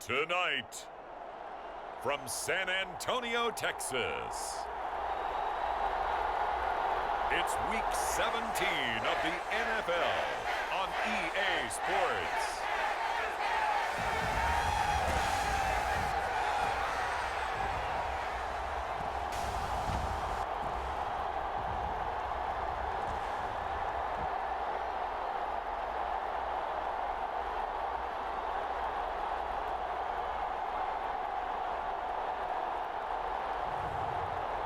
Tonight, from San Antonio, Texas, it's Week 17 of the NFL on EA Sports.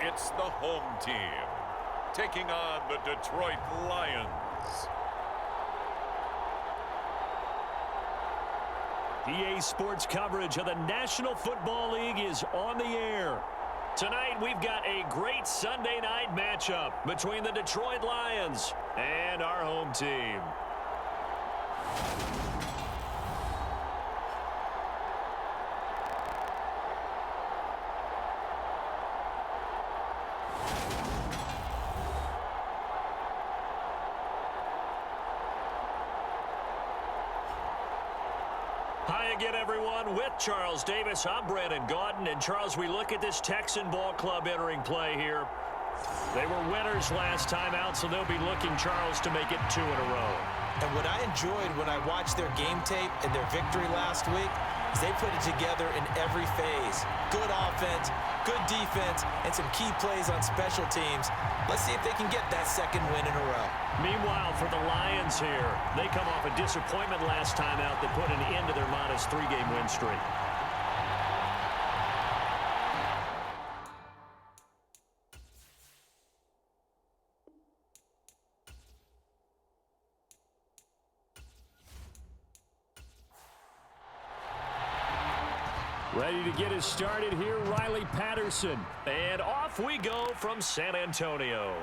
It's the home team taking on the Detroit Lions. EA Sports coverage of the National Football League is on the air. Tonight, we've got a great Sunday night matchup between the Detroit Lions and our home team. Hi again, everyone. With Charles Davis, I'm Brandon Gaudin. And Charles, we look at this Texan ball club entering play here. They were winners last time out, so they'll be looking, Charles, to make it 2 in a row. And what I enjoyed when I watched their game tape and their victory last week is they put it together in every phase. Good offense, good defense, and some key plays on special teams. Let's see if they can get that second win in a row. Meanwhile, for the Lions here, they come off a disappointment last time out that put an end to their modest 3-game win streak. Ready to get us started here, Riley Patterson. And off we go from San Antonio.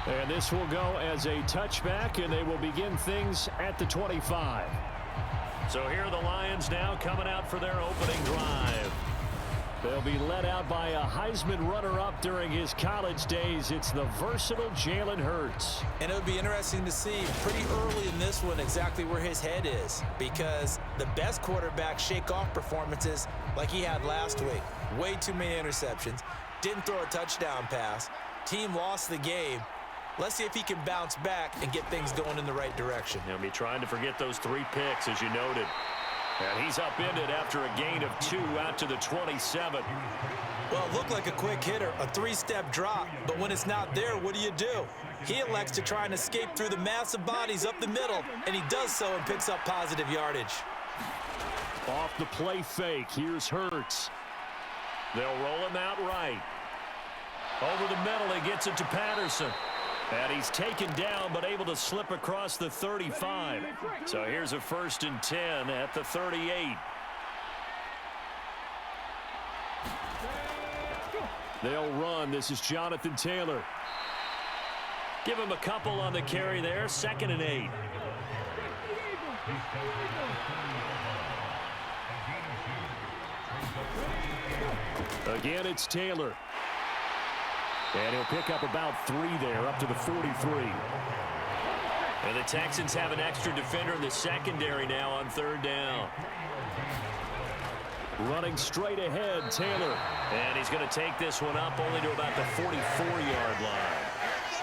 And this will go as a touchback, and they will begin things at the 25. So here are the Lions now coming out for their opening drive. They'll be led out by a Heisman runner-up during his college days. It's the versatile Jalen Hurts. And it would be interesting to see pretty early in this one exactly where his head is, because the best quarterbacks shake off performances like he had last week. Way too many interceptions. Didn't throw a touchdown pass. Team lost the game. Let's see if he can bounce back and get things going in the right direction. He'll be trying to forget those 3 picks, as you noted. And he's upended after a gain of 2 out to the 27. Well, it looked like a quick hitter, a 3-step drop. But when it's not there, what do? He elects to try and escape through the massive bodies up the middle, and he does so and picks up positive yardage. Off the play fake, here's Hurts. They'll roll him out right. Over the middle, he gets it to Patterson. And he's taken down, but able to slip across the 35. So here's a 1st and 10 at the 38. They'll run. This is Jonathan Taylor. Give him a couple on the carry there. 2nd and 8. Again, it's Taylor. And he'll pick up about 3 there, up to the 43. And the Texans have an extra defender in the secondary now on 3rd down. Running straight ahead, Taylor. And he's going to take this one up only to about the 44-yard line.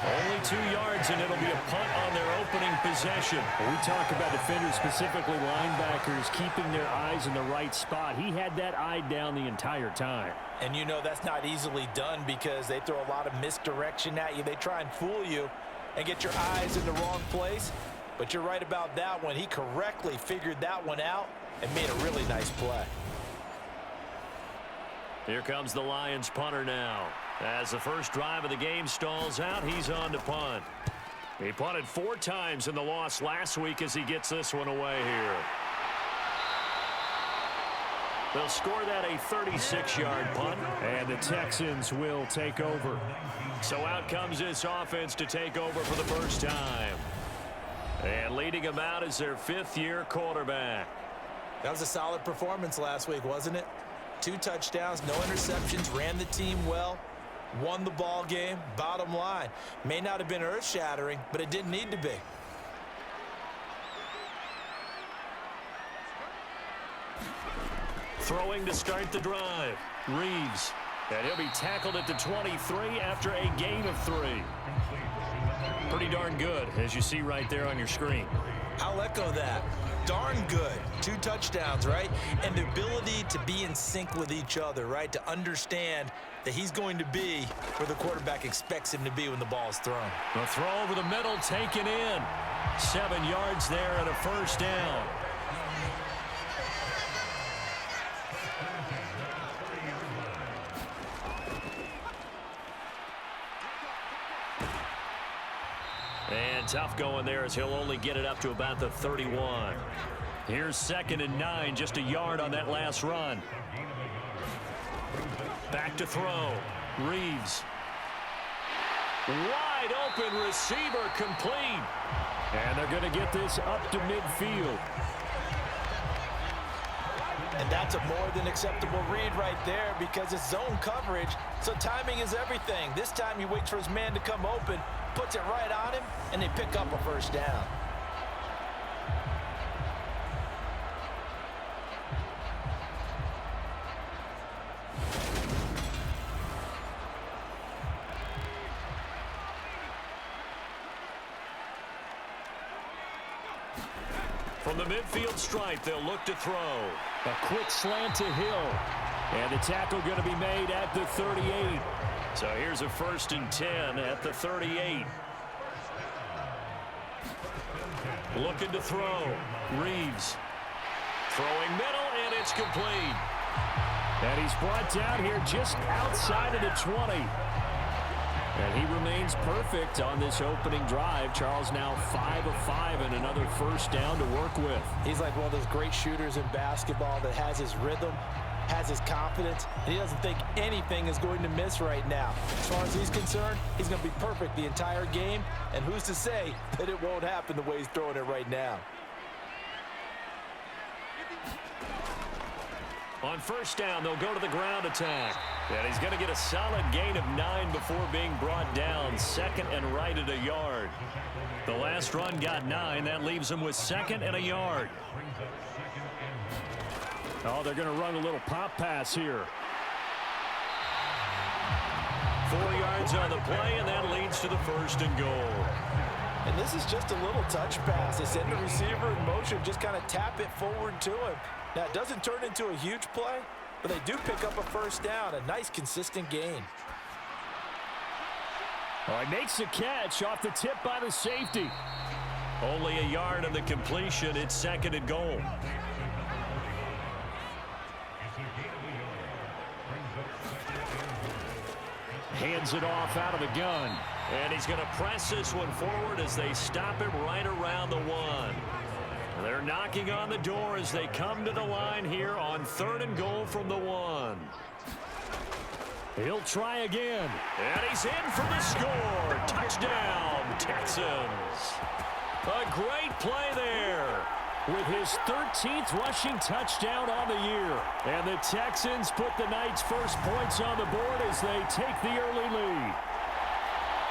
Only 2 yards, and it'll be a punt on their opening possession. We talk about defenders, specifically linebackers, keeping their eyes in the right spot. He had that eye down the entire time. And you know that's not easily done because they throw a lot of misdirection at you. They try and fool you and get your eyes in the wrong place. But you're right about that one. He correctly figured that one out and made a really nice play. Here comes the Lions punter now. As the first drive of the game stalls out, he's on to punt. He punted 4 times in the loss last week as he gets this one away here. They'll score that a 36-yard punt. And the Texans will take over. So out comes this offense to take over for the first time. And leading them out is their 5th-year quarterback. That was a solid performance last week, wasn't it? 2 touchdowns, no interceptions, ran the team well, won the ball game. Bottom line, may not have been earth-shattering, but it didn't need to be. Throwing to start the drive. Reeves. And he'll be tackled at the 23 after a gain of 3. Pretty darn good, as you see right there on your screen. I'll echo that. Darn good. 2 touchdowns, right? And the ability to be in sync with each other, right? To understand that he's going to be where the quarterback expects him to be when the ball is thrown. The throw over the middle taken in. 7 yards there and a first down. And tough going there as he'll only get it up to about the 31. Here's 2nd and 9, just a yard on that last run. Back to throw. Reeves. Wide open receiver complete. And they're going to get this up to midfield. And that's a more than acceptable read right there because it's zone coverage, so timing is everything. This time he waits for his man to come open, puts it right on him, and they pick up a first down. From the midfield stripe, they'll look to throw. A quick slant to Hill. And the tackle going to be made at the 38. So here's a 1st and 10 at the 38. Looking to throw. Reeves. Throwing middle, and it's complete. And he's brought down here just outside of the 20. And he remains perfect on this opening drive. Charles now 5 of 5 and another first down to work with. He's like one of those great shooters in basketball that has his rhythm, has his confidence, and he doesn't think anything is going to miss right now. As far as he's concerned, he's going to be perfect the entire game, and who's to say that it won't happen the way he's throwing it right now. On first down, they'll go to the ground attack. And he's going to get a solid gain of 9 before being brought down. 2nd and right at a yard. The last run got 9. That leaves him with 2nd and a yard. Oh, they're going to run a little pop pass here. 4 yards on the play, and that leads to the 1st and goal. And this is just a little touch pass. They send the receiver in motion, just kind of tap it forward to him. Now, it doesn't turn into a huge play, but they do pick up a first down, a nice, consistent gain. Oh, he makes the catch off the tip by the safety. Only a yard on the completion. It's 2nd and goal. Hands it off out of the gun. And he's going to press this one forward as they stop him right around the 1. They're knocking on the door as they come to the line here on 3rd and goal from the 1. He'll try again. And he's in for the score. Touchdown, Texans. A great play there. With his 13th rushing touchdown on the year. And the Texans put the night's first points on the board as they take the early lead.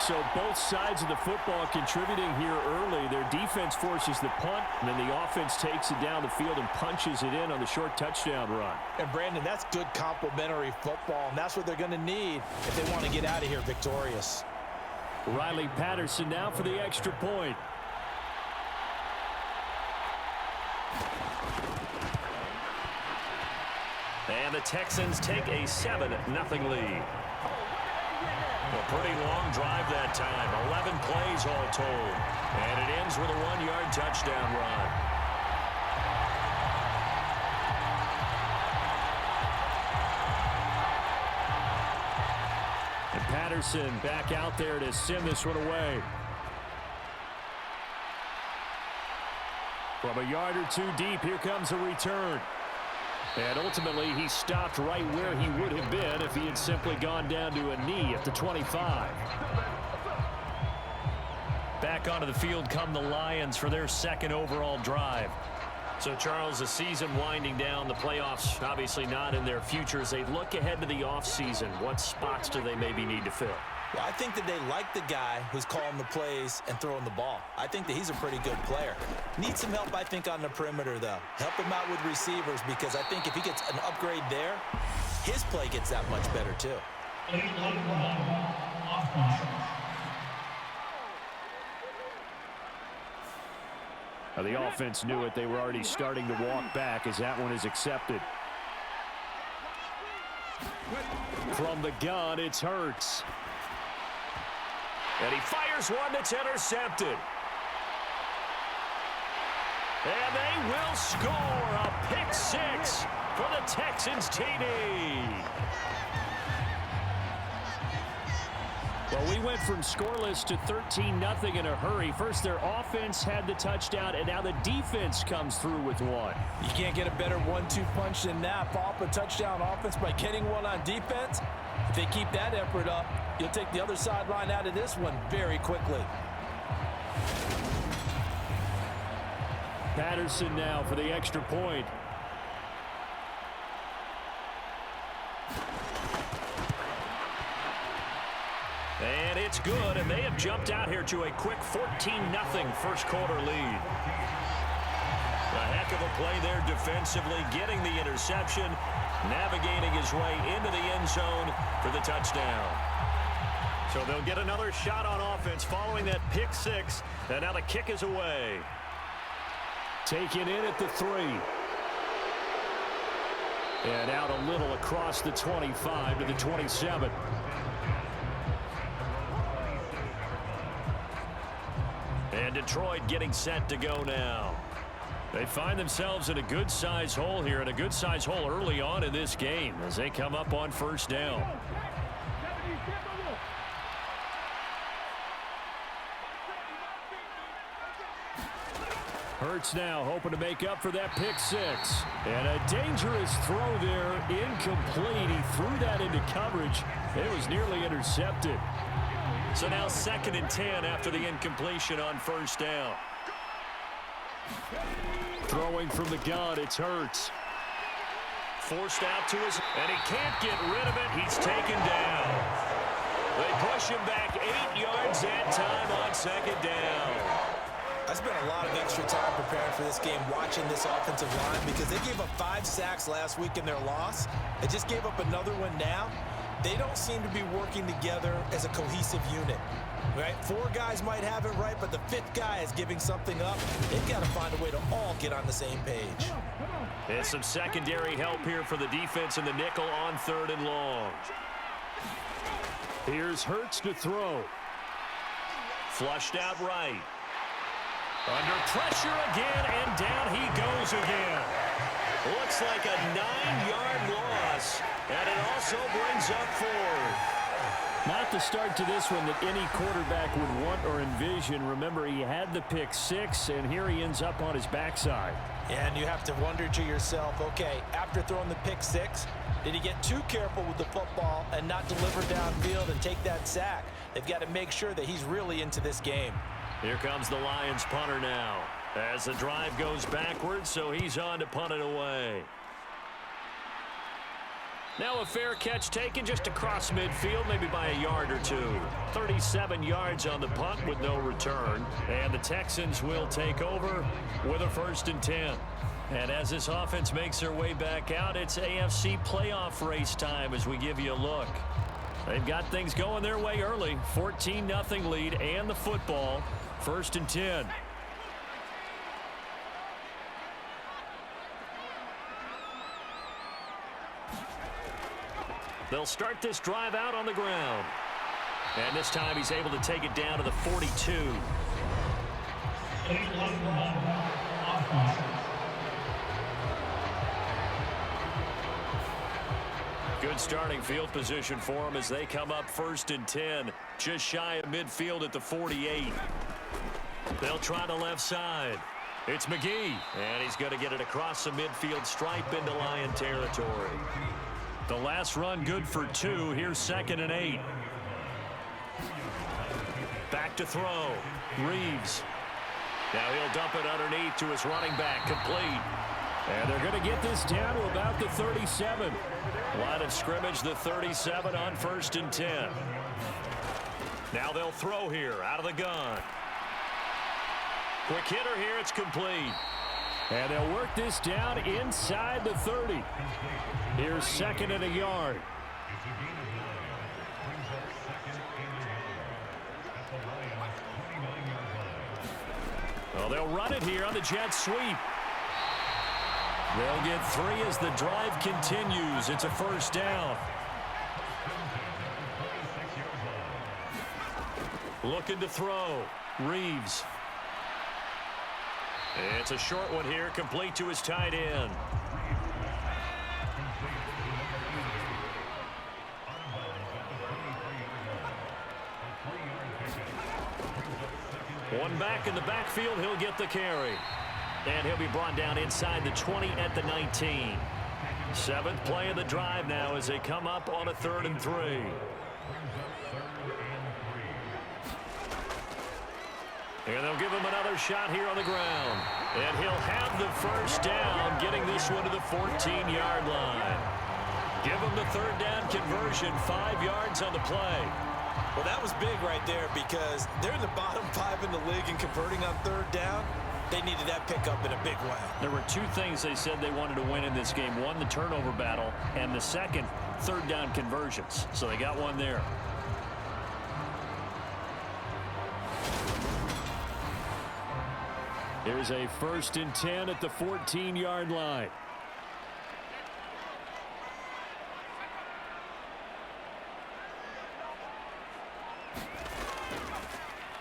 So both sides of the football contributing here early. Their defense forces the punt, and then the offense takes it down the field and punches it in on the short touchdown run. And, Brandon, that's good complementary football, and that's what they're going to need if they want to get out of here victorious. Riley Patterson now for the extra point. And the Texans take a 7-0 lead. A pretty long drive that time. 11 plays all told. And it ends with a 1-yard touchdown run. And Patterson back out there to send this one away. From a yard or 2 deep, here comes a return. And ultimately, he stopped right where he would have been if he had simply gone down to a knee at the 25. Back onto the field come the Lions for their 2nd overall drive. So, Charles, the season winding down, the playoffs obviously not in their future. As they look ahead to the offseason, what spots do they maybe need to fill? Well, I think that they like the guy who's calling the plays and throwing the ball. I think that he's a pretty good player. Needs some help, I think, on the perimeter, though. Help him out with receivers, because I think if he gets an upgrade there, his play gets that much better, too. Now, the offense knew it. They were already starting to walk back as that one is accepted. From the gun, it's Hurts. And he fires one that's intercepted. And they will score a pick six for the Texans TD. Well, we went from scoreless to 13-0 in a hurry. First, their offense had the touchdown, and now the defense comes through with one. You can't get a better 1-2 punch than that. Pop a touchdown offense by getting one on defense. If they keep that effort up, you'll take the other sideline out of this one very quickly. Patterson now for the extra point. And it's good, and they have jumped out here to a quick 14-0 first quarter lead. A heck of a play there defensively, getting the interception, navigating his way into the end zone for the touchdown. So they'll get another shot on offense following that pick six, and now the kick is away. Taken in at the 3. And out a little across the 25 to the 27. And Detroit getting set to go now. They find themselves in a good-sized hole here, and a good-sized hole early on in this game as they come up on first down. Hurts now hoping to make up for that pick six. And a dangerous throw there, incomplete. He threw that into coverage. It was nearly intercepted. So now 2nd and 10 after the incompletion on first down. Throwing from the gun, it's Hurts. Forced out to his, and he can't get rid of it. He's taken down. They push him back 8 yards that time on 2nd down. I spent a lot of extra time preparing for this game, watching this offensive line, because they gave up 5 sacks last week in their loss. They just gave up another one now. They don't seem to be working together as a cohesive unit. Right? 4 guys might have it right, but the 5th guy is giving something up. They've got to find a way to all get on the same page. And some secondary help here for the defense in the nickel on 3rd and long. Here's Hurts to throw. Flushed out right. Under pressure again, and down he goes again. Looks like a 9-yard loss, and it also brings up 4th. Not the start to this one that any quarterback would want or envision. Remember, he had the pick six, and here he ends up on his backside. And you have to wonder to yourself, okay, after throwing the pick six, did he get too careful with the football and not deliver downfield and take that sack? They've got to make sure that he's really into this game. Here comes the Lions punter now as the drive goes backwards, so he's on to punt it away. Now a fair catch taken just across midfield, maybe by a yard or 2. 37 yards on the punt with no return. And the Texans will take over with a 1st and 10. And as this offense makes their way back out, it's AFC playoff race time as we give you a look. They've got things going their way early. 14-0 lead and the football. 1st and 10. They'll start this drive out on the ground. And this time he's able to take it down to the 42. Good starting field position for them as they come up 1st and 10. Just shy of midfield at the 48. They'll try the left side. It's McGee. And he's going to get it across the midfield stripe into Lion territory. The last run good for 2. Here's 2nd and 8. Back to throw. Reeves. Now he'll dump it underneath to his running back. Complete. And they're going to get this down to about the 37. Line of scrimmage, the 37 on 1st and 10. Now they'll throw here out of the gun. Quick hitter here. It's complete. And they'll work this down inside the 30. Here's second and a yard. Well, they'll run it here on the jet sweep. They'll get 3 as the drive continues. It's a first down. Looking to throw. Reeves. It's a short one here, complete to his tight end. One back in the backfield, he'll get the carry. And he'll be brought down inside the 20 at the 19. 7th play of the drive now as they come up on a 3rd and 3. And they'll give him another shot here on the ground. And he'll have the first down, getting this one to the 14-yard line. Give him the 3rd down conversion, 5 yards on the play. Well, that was big right there because they're in the bottom 5 in the league and converting on 3rd down. They needed that pickup in a big way. There were 2 things they said they wanted to win in this game. One, the turnover battle, and the second, 3rd down conversions. So they got one there. Here's a 1st and 10 at the 14-yard line.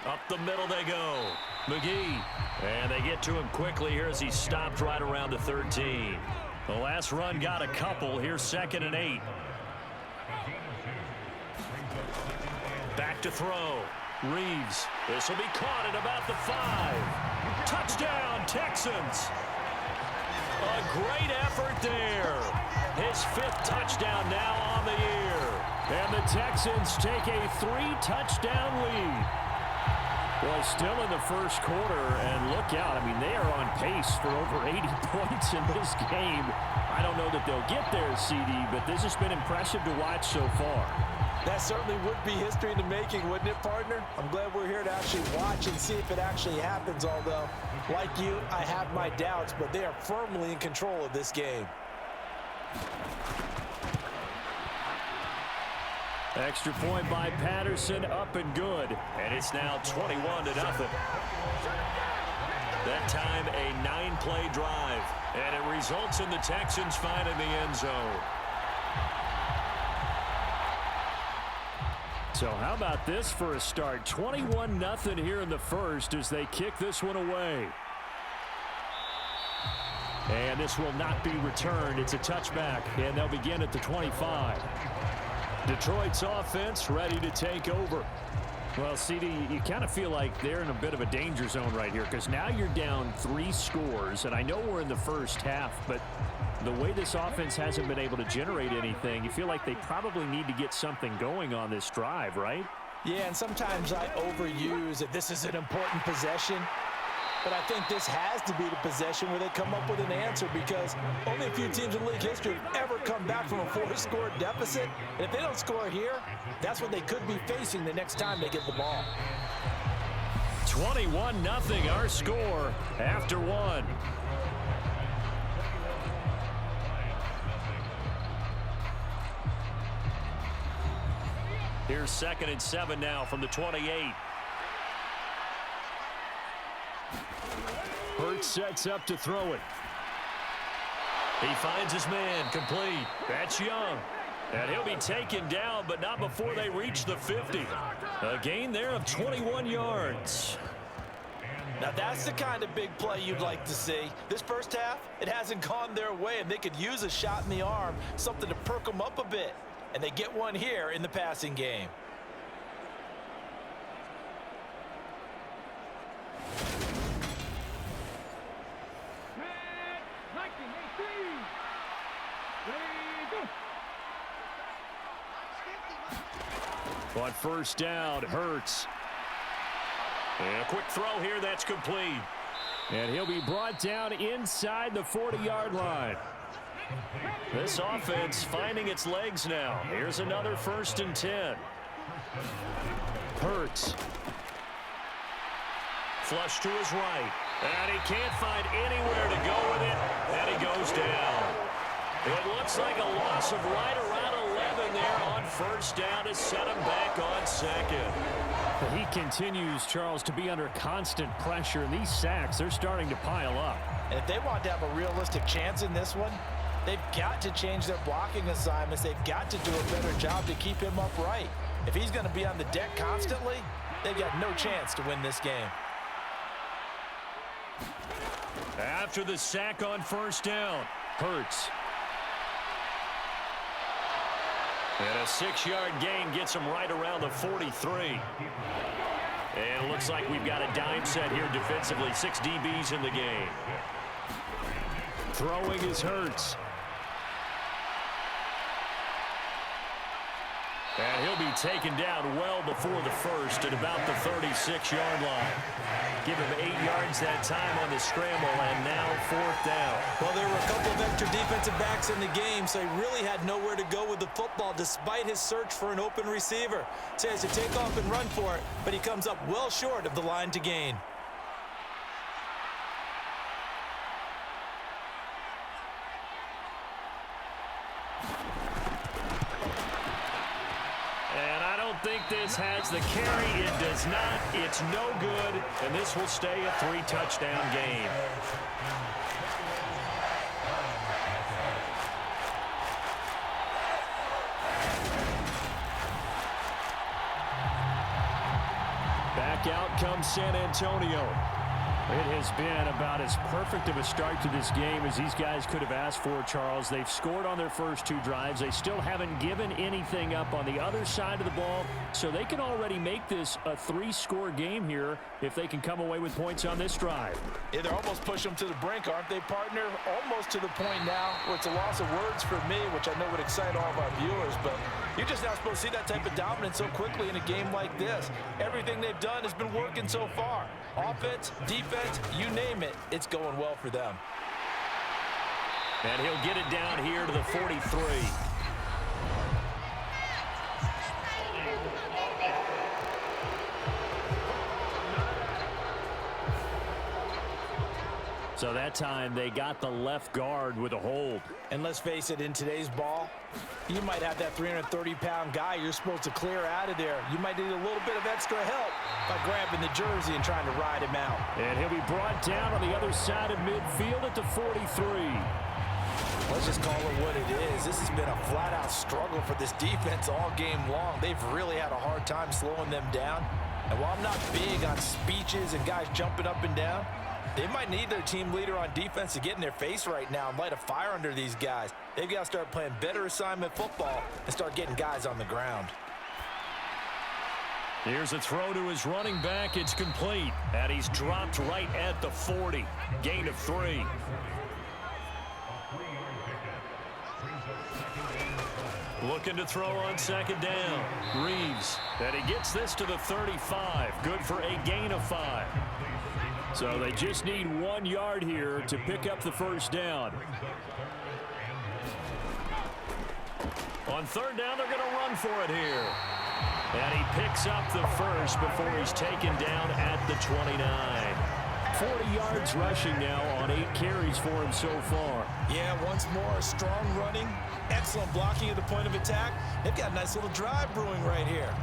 Up the middle they go. McGee. And they get to him quickly here as he stopped right around the 13. The last run got a couple. Here's 2nd and 8. Back to throw. Reeves. This will be caught at about the 5. Touchdown, Texans. A great effort there. His 5th touchdown now on the year. And the Texans take a 3-touchdown lead. Well, still in the first quarter, and look out. I mean, they are on pace for over 80 points in this game. I don't know that they'll get there, CD, but this has been impressive to watch so far. That certainly would be history in the making, wouldn't it, partner? I'm glad we're here to actually watch and see if it actually happens, although, like you, I have my doubts, but they are firmly in control of this game. Extra point by Patterson, up and good. And it's now 21-0. That time a 9-play drive. And it results in the Texans finding the end zone. So how about this for a start? 21-0 here in the first as they kick this one away. And this will not be returned. It's a touchback, and they'll begin at the 25. Detroit's offense ready to take over. Well, CD, you kind of feel like they're in a bit of a danger zone right here because now you're down 3 scores, and I know we're in the first half, but the way this offense hasn't been able to generate anything, you feel like they probably need to get something going on this drive, right? Yeah, and sometimes I overuse that this is an important possession. But I think this has to be the possession where they come up with an answer because only a few teams in league history have ever come back from a 4-score deficit. And if they don't score here, that's what they could be facing the next time they get the ball. 21-0 our score after 1. Here's 2nd and 7 now from the 28. Hurts sets up to throw it. He finds his man, complete. That's Young. And he'll be taken down, but not before they reach the 50. A gain there of 21 yards. Now that's the kind of big play you'd like to see. This first half, it hasn't gone their way, and they could use a shot in the arm, something to perk them up a bit. And they get one here in the passing game. On first down, Hurts. And a quick throw here that's complete. And he'll be brought down inside the 40-yard line. This offense finding its legs now. Here's another 1st and 10. Hurts. Flush to his right. And he can't find anywhere to go with it. And he goes down. It looks like a loss of right around 11 there on first down to set him back on second. He continues, Charles, to be under constant pressure. And these sacks, they're starting to pile up. And if they want to have a realistic chance in this one, they've got to change their blocking assignments. They've got to do a better job to keep him upright. If he's going to be on the deck constantly, they've got no chance to win this game. After the sack on first down, Hurts. And a 6-yard gain gets him right around the 43. And it looks like we've got a dime set here defensively. 6 DBs in the game. Throwing is Hurts. And he'll be taken down well before the first at about the 36-yard line. Give him 8 yards that time on the scramble, and now 4th down. Well, there were a couple of extra defensive backs in the game, so he really had nowhere to go with the football despite his search for an open receiver. So he has to take off and run for it, but he comes up well short of the line to gain. I think this has the carry. It does not. It's no good, and this will stay a 3-touchdown game. Back out comes San Antonio. It has been about as perfect of a start to this game as these guys could have asked for, Charles. They've scored on their first 2 drives. They still haven't given anything up on the other side of the ball, so they can already make this a 3-score game here if they can come away with points on this drive. Yeah, they're almost pushing them to the brink, aren't they, partner? Almost to the point now where it's a loss of words for me, which I know would excite all of our viewers, but you're just not supposed to see that type of dominance so quickly in a game like this. Everything they've done has been working so far. Offense, defense, you name it, it's going well for them. And he'll get it down here to the 43. So that time they got the left guard with a hold. And let's face it, in today's ball, you might have that 330-pound guy you're supposed to clear out of there. You might need a little bit of extra help by grabbing the jersey and trying to ride him out. And he'll be brought down on the other side of midfield at the 43. Let's just call it what it is. This has been a flat-out struggle for this defense all game long. They've really had a hard time slowing them down. And while I'm not big on speeches and guys jumping up and down, they might need their team leader on defense to get in their face right now and light a fire under these guys. They've got to start playing better assignment football and start getting guys on the ground. Here's a throw to his running back. It's complete. And he's dropped right at the 40. Gain of 3. Looking to throw on second down. Reeves. And he gets this to the 35. Good for a gain of 5. So they just need 1 yard here to pick up the first down. On third down, they're going to run for it here. And he picks up the first before he's taken down at the 29. 40 yards rushing now on 8 carries for him so far. Yeah, once more, strong running, excellent blocking at the point of attack. They've got a nice little drive brewing right here.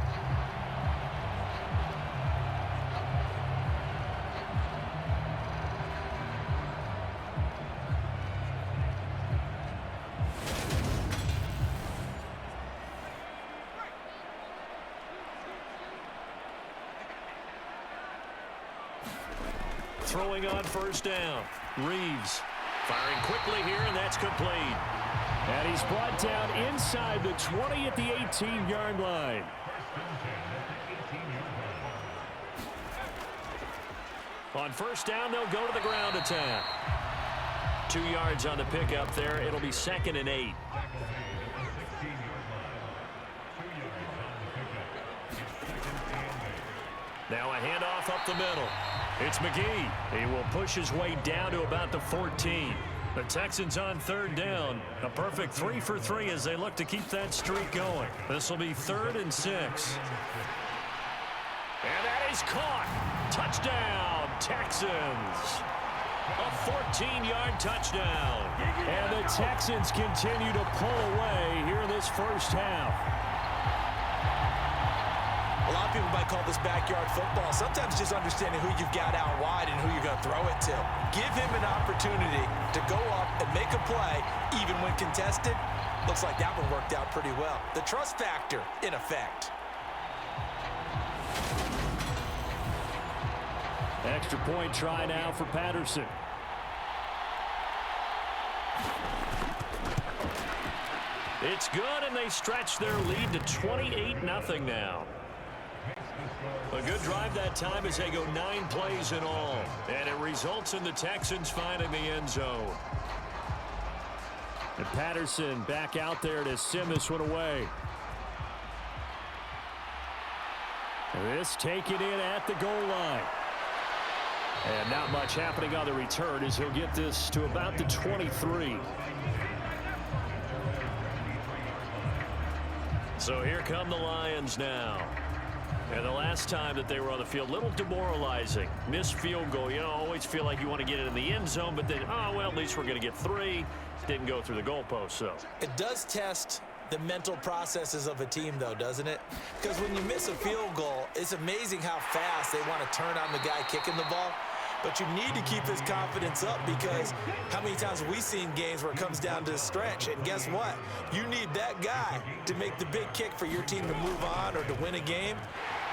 Throwing on first down. Reeves firing quickly here, and that's complete. And he's brought down inside the 20 at the 18-yard line. On first down, they'll go to the ground attack. 2 yards on the pickup there. It'll be 2nd and 8. Now a handoff up the middle. It's McGee. He will push his way down to about the 14. The Texans on third down. A perfect 3 for 3 as they look to keep that streak going. This will be 3rd and 6. And that is caught. Touchdown, Texans. A 14-yard touchdown. And the Texans continue to pull away here in this first half. A lot of people might call this backyard football. Sometimes just understanding who you've got out wide and who you're going to throw it to. Give him an opportunity to go up and make a play, even when contested. Looks like that one worked out pretty well. The trust factor, in effect. Extra point try now for Patterson. It's good, and they stretch their lead to 28-0 now. A good drive that time as they go 9 plays in all. And it results in the Texans finding the end zone. And Patterson back out there to send this one away. This taken in at the goal line. And not much happening on the return as he'll get this to about the 23. So here come the Lions now. And the last time that they were on the field, a little demoralizing. Missed field goal. You know, always feel like you want to get it in the end zone, but then, oh, well, at least we're going to get 3. Didn't go through the goalpost, so. It does test the mental processes of a team, though, doesn't it? Because when you miss a field goal, it's amazing how fast they want to turn on the guy kicking the ball. But you need to keep his confidence up, because how many times have we seen games where it comes down to a stretch? And guess what? You need that guy to make the big kick for your team to move on or to win a game.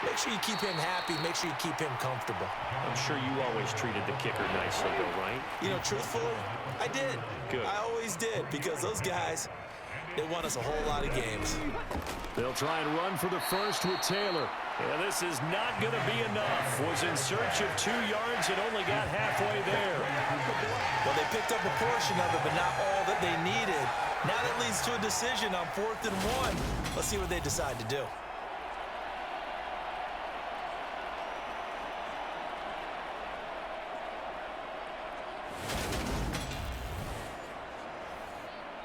Make sure you keep him happy. Make sure you keep him comfortable. I'm sure you always treated the kicker nicely, though, right? You know, truthfully, I did. Good. I always did, because those guys, they won us a whole lot of games. They'll try and run for the first with Taylor. Yeah, this is not going to be enough. Was in search of 2 yards and only got halfway there. Well, they picked up a portion of it, but not all that they needed. Now that leads to a decision on 4th and 1. Let's see what they decide to do.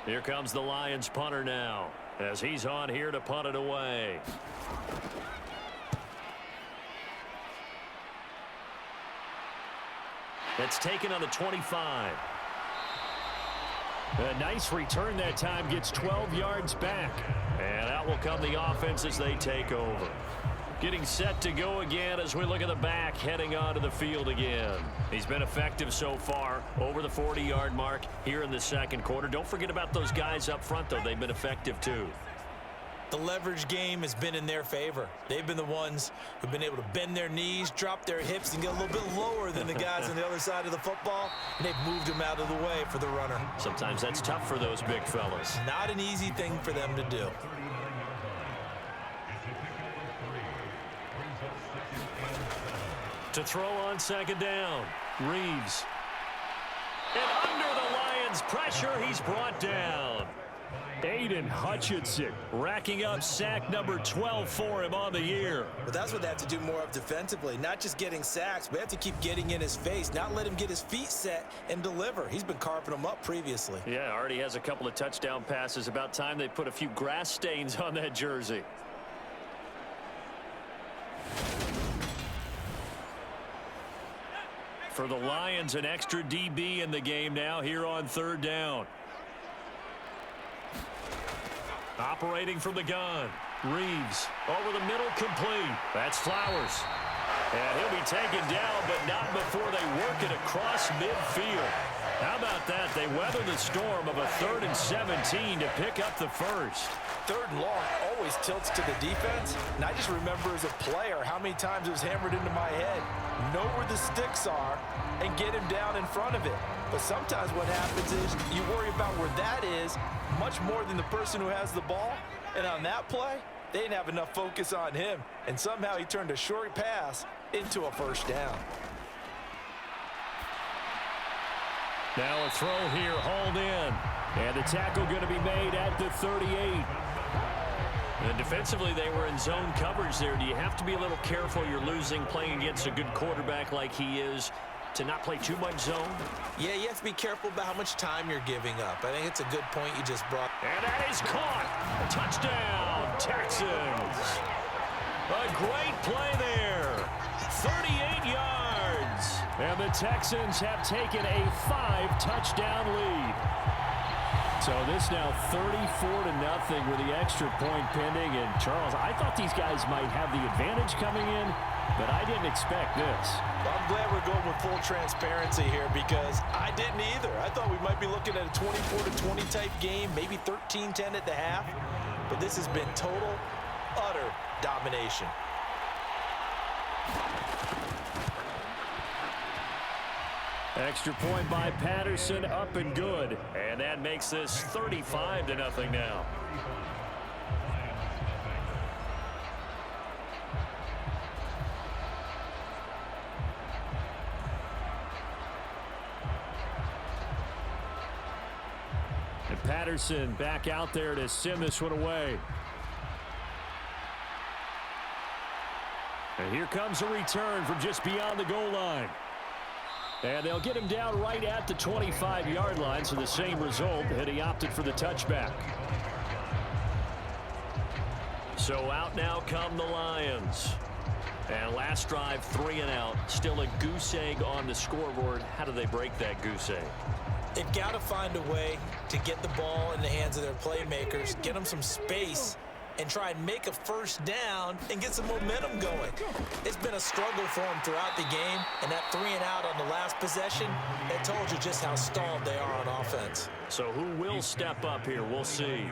Here comes the Lions punter now, as he's on here to punt it away. It's taken on the 25. A nice return that time, gets 12 yards back. And out will come the offense as they take over. Getting set to go again as we look at the back, heading onto the field again. He's been effective so far, over the 40-yard mark here in the second quarter. Don't forget about those guys up front, though. They've been effective, too. The leverage game has been in their favor. They've been the ones who've been able to bend their knees, drop their hips, and get a little bit lower than the guys on the other side of the football, and they've moved them out of the way for the runner. Sometimes that's tough for those big fellas. Not an easy thing for them to do. To throw on second down, Reeves. And under the Lions' pressure, he's brought down. Aiden Hutchinson racking up sack number 12 for him on the year. But that's what they have to do more of defensively, not just getting sacks, but have to keep getting in his face, not let him get his feet set and deliver. He's been carving them up previously. Yeah, already has a couple of touchdown passes. About time they put a few grass stains on that jersey. For the Lions, an extra DB in the game now here on third down. Operating from the gun. Reeves over the middle, complete. That's Flowers. And he'll be taken down, but not before they work it across midfield. How about that? They weather the storm of a 3rd and 17 to pick up the first. 3rd and long always tilts to the defense. And I just remember as a player how many times it was hammered into my head. Know where the sticks are and get him down in front of it. But sometimes what happens is you worry about where that is much more than the person who has the ball. And on that play, they didn't have enough focus on him. And somehow he turned a short pass into a first down. Now a throw here, hauled in. And the tackle going to be made at the 38. And defensively, they were in zone coverage there. Do you have to be a little careful? You're losing, playing against a good quarterback like he is. to not play too much zone? Yeah, you have to be careful about how much time you're giving up. I think it's a good point you just brought. And that is caught. Touchdown, Texans. A great play there. 38 yards. And the Texans have taken a 5-touchdown lead. So this now 34-0 with the extra point pending. And Charles, I thought these guys might have the advantage coming in, but I didn't expect this. Well, I'm glad we're going with full transparency here because I didn't either. I thought we might be looking at a 24-20 type game, maybe 13-10 at the half. But this has been total, utter domination. Extra point by Patterson, up and good. And that makes this 35-0 now. And Patterson back out there to send this one away. And here comes a return from just beyond the goal line. And they'll get him down right at the 25-yard line, so the same result, and he opted for the touchback. So out now come the Lions. And last drive, 3 and out. Still a goose egg on the scoreboard. How do they break that goose egg? They've got to find a way to get the ball in the hands of their playmakers, get them some space, and try and make a first down and get some momentum going. It's been a struggle for them throughout the game, and that 3 and out on the last possession, that told you just how stalled they are on offense. So who will step up here? We'll see.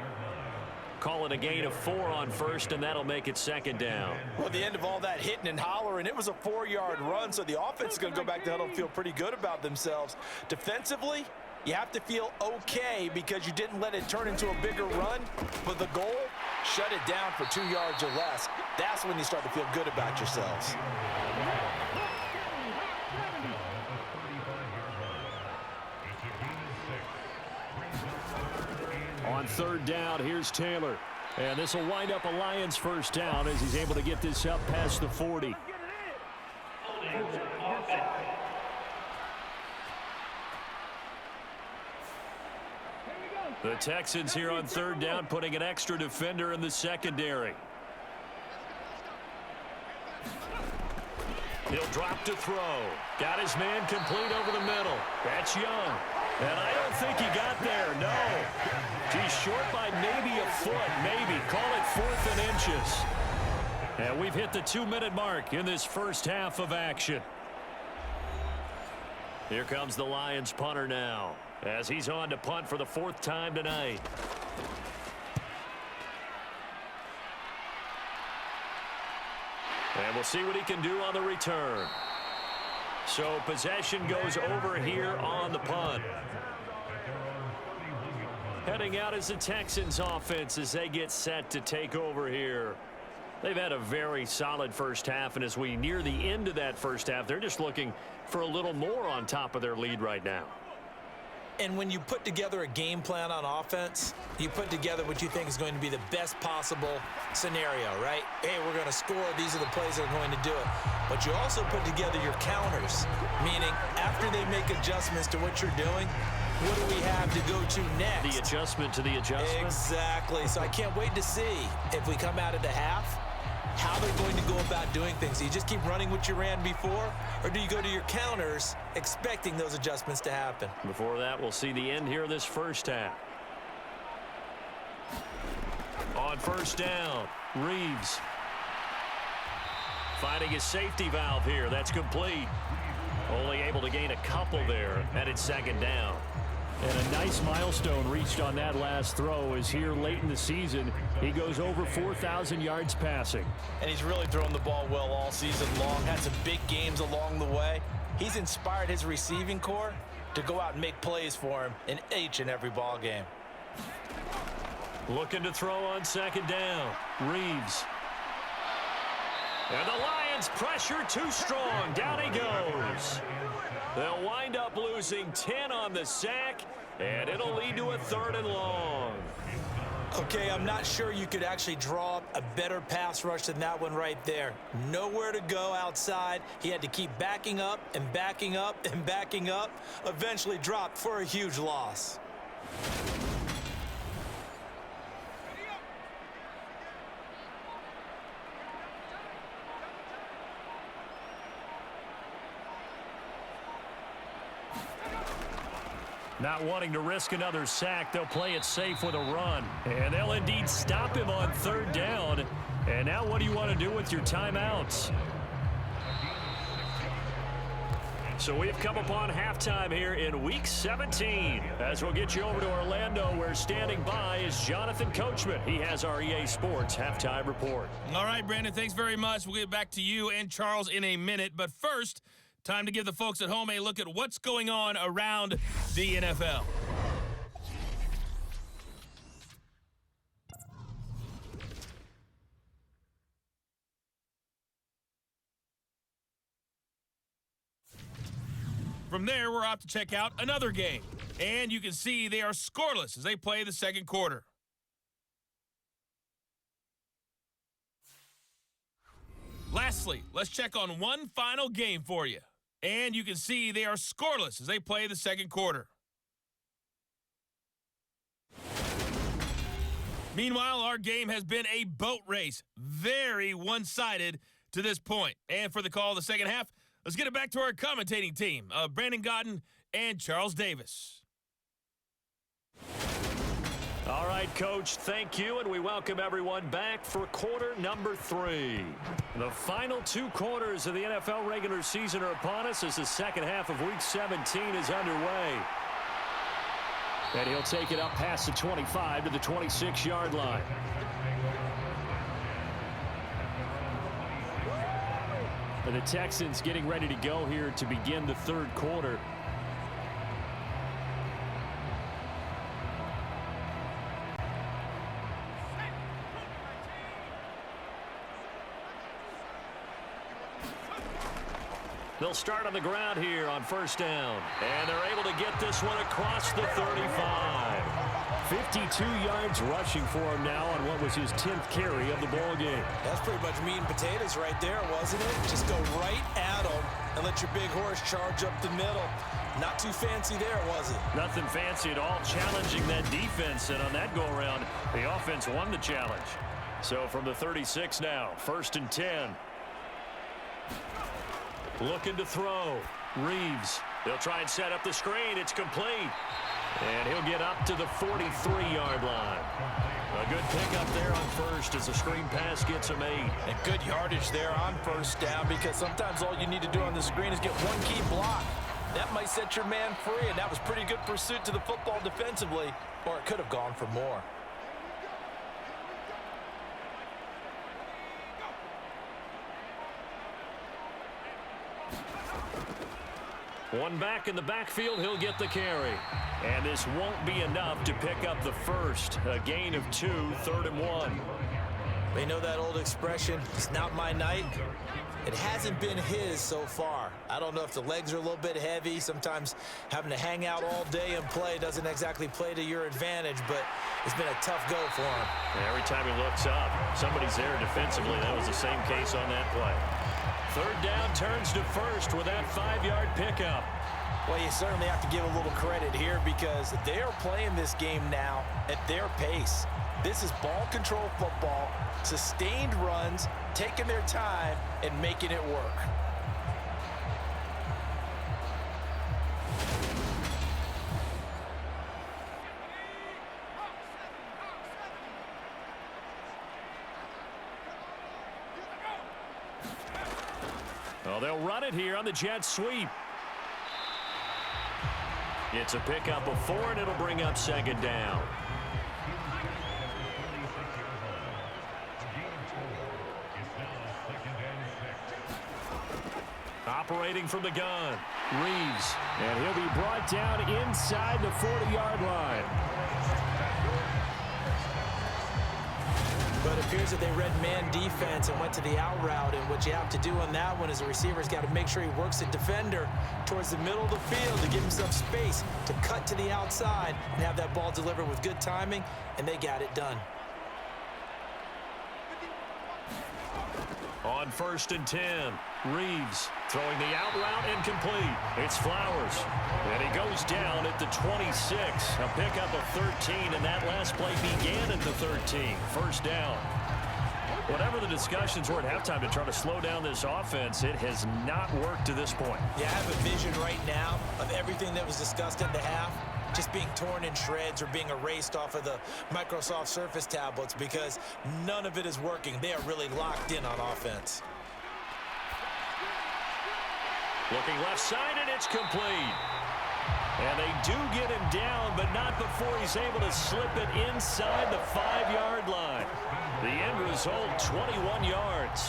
Call it a gain of 4 on first, and that'll make it second down. Well, at the end of all that hitting and hollering, it was a 4-yard run, so the offense is going to go back to huddle and feel pretty good about themselves. Defensively, you have to feel okay because you didn't let it turn into a bigger run, but the goal, shut it down for 2 yards or less. That's when you start to feel good about yourselves. On third down, here's Taylor. And this will wind up a Lions first down as he's able to get this up past the 40. The Texans here on third down, putting an extra defender in the secondary. He'll drop to throw. Got his man complete over the middle. That's Young. And I don't think he got there, no. He's short by maybe a foot, maybe. Call it 4th and inches. And we've hit the 2-minute mark in this first half of action. Here comes the Lions punter now, as he's on to punt for the 4th time tonight. And we'll see what he can do on the return. So possession goes over here on the punt. Heading out is the Texans offense as they get set to take over here. They've had a very solid first half, and as we near the end of that first half, they're just looking for a little more on top of their lead right now. And when you put together a game plan on offense, you put together what you think is going to be the best possible scenario, right? Hey, we're going to score. These are the plays that are going to do it. But you also put together your counters, meaning after they make adjustments to what you're doing, what do we have to go to next? The adjustment to the adjustment? Exactly. So I can't wait to see if we come out of the half, how they're going to go about doing things. Do you just keep running what you ran before, or do you go to your counters expecting those adjustments to happen? Before that, we'll see the end here of this first half. On first down, Reeves finding his safety valve here. That's complete. Only able to gain a couple there, and it's second down. And a nice milestone reached on that last throw is here late in the season. He goes over 4,000 yards passing. And he's really thrown the ball well all season long. Had some big games along the way. He's inspired his receiving corps to go out and make plays for him in each and every ball game. Looking to throw on second down. Reeves. And the Lions pressure too strong. Down he goes. They'll wind up losing 10 on the sack, and it'll lead to a 3rd and long. Okay, I'm not sure you could actually draw up a better pass rush than that one right there. Nowhere to go outside. He had to keep backing up and backing up and backing up. Eventually dropped for a huge loss. Not wanting to risk another sack, they'll play it safe with a run. And they'll indeed stop him on third down. And now what do you want to do with your timeouts? So we've come upon halftime here in Week 17. As we'll get you over to Orlando, where standing by is Jonathan Coachman. He has our EA Sports halftime report. All right, Brandon, thanks very much. We'll get back to you and Charles in a minute. But first, time to give the folks at home a look at what's going on around the NFL. From there, we're off to check out another game. And you can see they are scoreless as they play the second quarter. Lastly, let's check on one final game for you. And you can see they are scoreless as they play the second quarter. Meanwhile, our game has been a boat race. Very one-sided to this point. And for the call of the second half, let's get it back to our commentating team, Brandon Godden and Charles Davis. All right, Coach, thank you, and we welcome everyone back for quarter number 3. The final 2 quarters of the NFL regular season are upon us as the second half of Week 17 is underway. And he'll take it up past the 25 to the 26-yard line. And the Texans getting ready to go here to begin the third quarter. They'll start on the ground here on first down. And they're able to get this one across the 35. 52 yards rushing for him now on what was his 10th carry of the ball game. That's pretty much meat and potatoes right there, wasn't it? Just go right at him and let your big horse charge up the middle. Not too fancy there, was it? Nothing fancy at all, challenging that defense. And on that go-around, the offense won the challenge. So from the 36 now, first and 10. Looking to throw. Reeves. They'll try and set up the screen. It's complete. And he'll get up to the 43-yard line. A good pickup there on first as the screen pass gets him 8. And good yardage there on first down, because sometimes all you need to do on the screen is get one key block. That might set your man free, and that was pretty good pursuit to the football defensively, or it could have gone for more. One back in the backfield, he'll get the carry. And this won't be enough to pick up the first. A gain of 2, 3rd and 1. They know that old expression, it's not my night. It hasn't been his so far. I don't know if the legs are a little bit heavy. Sometimes having to hang out all day and play doesn't exactly play to your advantage, but it's been a tough go for him. And every time he looks up, somebody's there defensively. That was the same case on that play. Third down turns to first with that 5-yard pickup. Well, you certainly have to give a little credit here because they are playing this game now at their pace. This is ball control football, sustained runs, taking their time, and making it work. Well, they'll run it here on the jet sweep. It's a pickup of 4, and it'll bring up second down. Operating from the gun, Reeves. And he'll be brought down inside the 40-yard line. But it appears that they read man defense and went to the out route, and what you have to do on that one is the receiver's got to make sure he works the defender towards the middle of the field to give himself space to cut to the outside and have that ball delivered with good timing, and they got it done. On 1st and 10, Reeves throwing the out route incomplete. It's Flowers. And he goes down at the 26. A pickup of 13, and that last play began at the 13. First down. Whatever the discussions were at halftime to try to slow down this offense, it has not worked to this point. Yeah, I have a vision right now of everything that was discussed at the half just being torn in shreds or being erased off of the Microsoft Surface tablets because none of it is working. They are really locked in on offense. Looking left side, and it's complete. And they do get him down, but not before he's able to slip it inside the 5-yard line. The end result, 21 yards.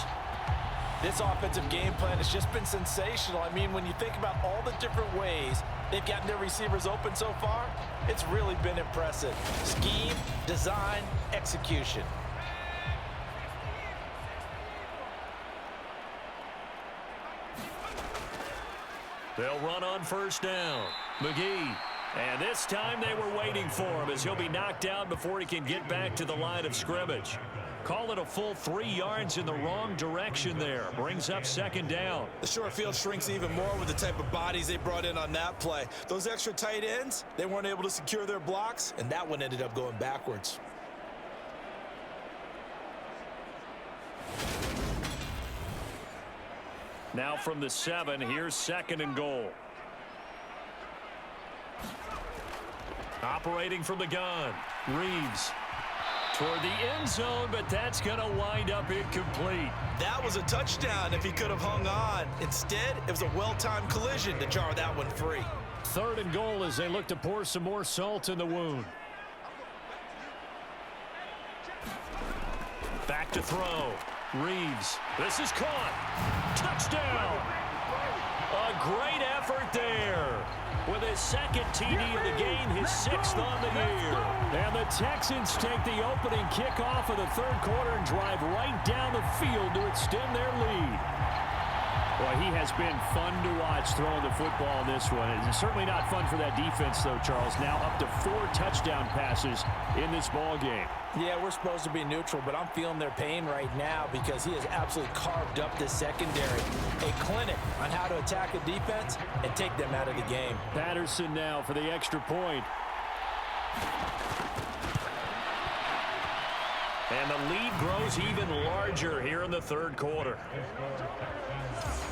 This offensive game plan has just been sensational. I mean, when you think about all the different ways they've gotten their receivers open so far, it's really been impressive. Scheme, design, execution. They'll run on first down. McGee. And this time they were waiting for him as he'll be knocked down before he can get back to the line of scrimmage. Call it a full 3 yards in the wrong direction there. Brings up second down. The short field shrinks even more with the type of bodies they brought in on that play. Those extra tight ends, they weren't able to secure their blocks, and that one ended up going backwards. Now from the 7, here's 2nd and goal. Operating from the gun, Reeves toward the end zone, but that's going to wind up incomplete. That was a touchdown if he could have hung on. Instead, it was a well-timed collision to jar that one free. 3rd and goal as they look to pour some more salt in the wound. Back to throw. Reeves. This is caught. Touchdown. A great effort there. With his 2nd TD of the game, his 6th on the year. And the Texans take the opening kickoff of the 3rd quarter and drive right down the field to extend their lead. Boy, he has been fun to watch throwing the football in this one. It's certainly not fun for that defense, though, Charles. Now up to 4 touchdown passes in this ball game. Yeah, we're supposed to be neutral, but I'm feeling their pain right now because he has absolutely carved up this secondary. A clinic on how to attack a defense and take them out of the game. Patterson now for the extra point. And the lead grows even larger here in the 3rd quarter.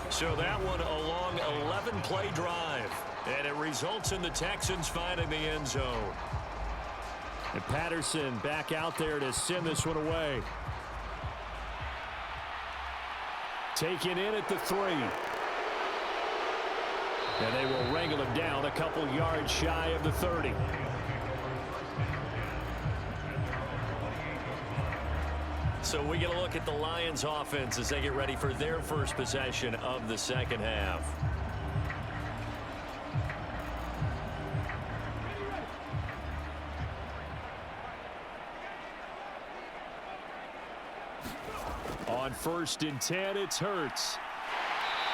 So that one a long 11-play drive. And it results in the Texans finding the end zone. And Patterson back out there to send this one away. Taken in at the 3. And they will wrangle him down a couple yards shy of the 30. So we get a look at the Lions offense as they get ready for their first possession of the 2nd half. On 1st and 10, it's Hurts.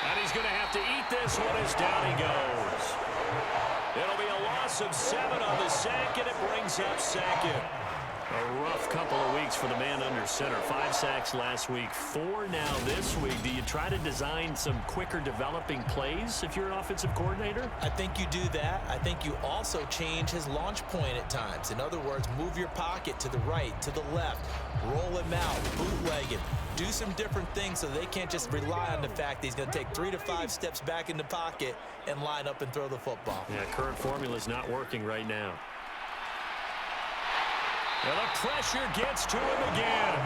And he's going to have to eat this one as down he goes. It'll be a loss of 7 on the sack, and it brings up 2nd. A rough couple of weeks for the man under center. 5 sacks last week, 4 now this week. Do you try to design some quicker developing plays if you're an offensive coordinator? I think you do that. I think you also change his launch point at times. In other words, move your pocket to the right, to the left, roll him out, bootleg him. Do some different things so they can't just rely on the fact that he's going to take 3 to 5 steps back in the pocket and line up and throw the football. Yeah, current formula is not working right now. And the pressure gets to him again.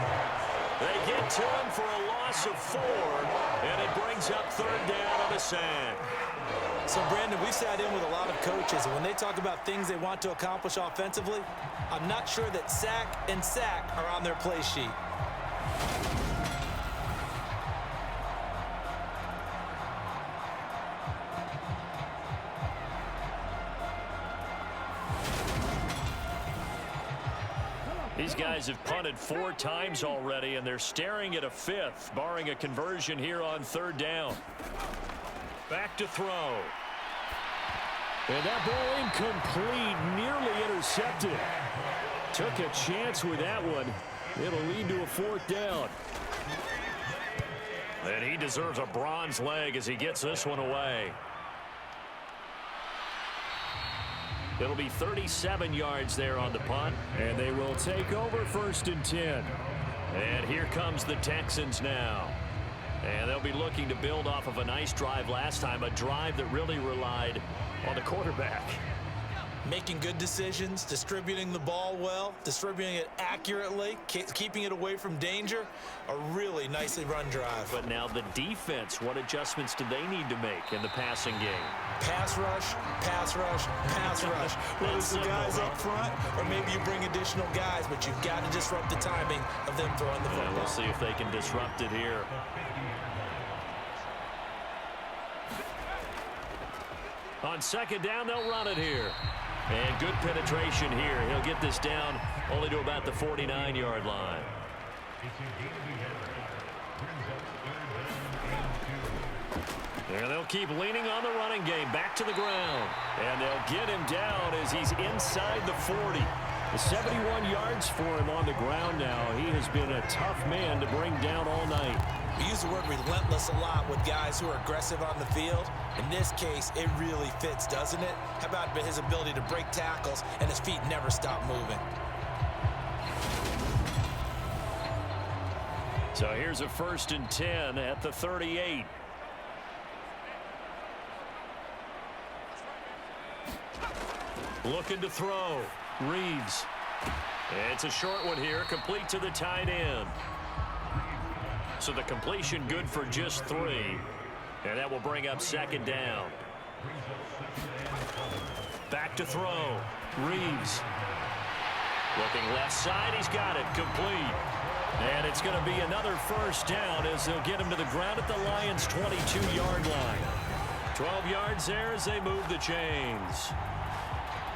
They get to him for a loss of 4, and it brings up 3rd down on the sack. So, Brandon, we've sat in with a lot of coaches, and when they talk about things they want to accomplish offensively, I'm not sure that sack and sack are on their play sheet. These guys have punted 4 times already, and they're staring at a 5th, barring a conversion here on 3rd down. Back to throw. And that ball incomplete, nearly intercepted. Took a chance with that one. It'll lead to a 4th down. And he deserves a bronze leg as he gets this one away. It'll be 37 yards there on the punt. And they will take over 1st and 10. And here comes the Texans now. And they'll be looking to build off of a nice drive last time, a drive that really relied on the quarterback. Making good decisions, distributing the ball well, distributing it accurately, keeping it away from danger. A really nicely run drive. But now the defense, what adjustments do they need to make in the passing game? Pass rush, pass rush, pass rush. Whether it's the guys up front or maybe you bring additional guys, but you've got to disrupt the timing of them throwing the football. We'll see if they can disrupt it here. On 2nd down, they'll run it here. And good penetration here. He'll get this down only to about the 49-yard line. And they'll keep leaning on the running game. Back to the ground. And they'll get him down as he's inside the 40. 71 yards for him on the ground now. He has been a tough man to bring down all night. We use the word relentless a lot with guys who are aggressive on the field. In this case, it really fits, doesn't it? How about his ability to break tackles and his feet never stop moving? So here's a 1st and 10 at the 38. Looking to throw. Reeves. It's a short one here, complete to the tight end. So the completion good for just 3. And that will bring up 2nd down. Back to throw. Reeves. Looking left side, he's got it, complete. And it's going to be another 1st down as they'll get him to the ground at the Lions' 22-yard line. 12 yards there as they move the chains.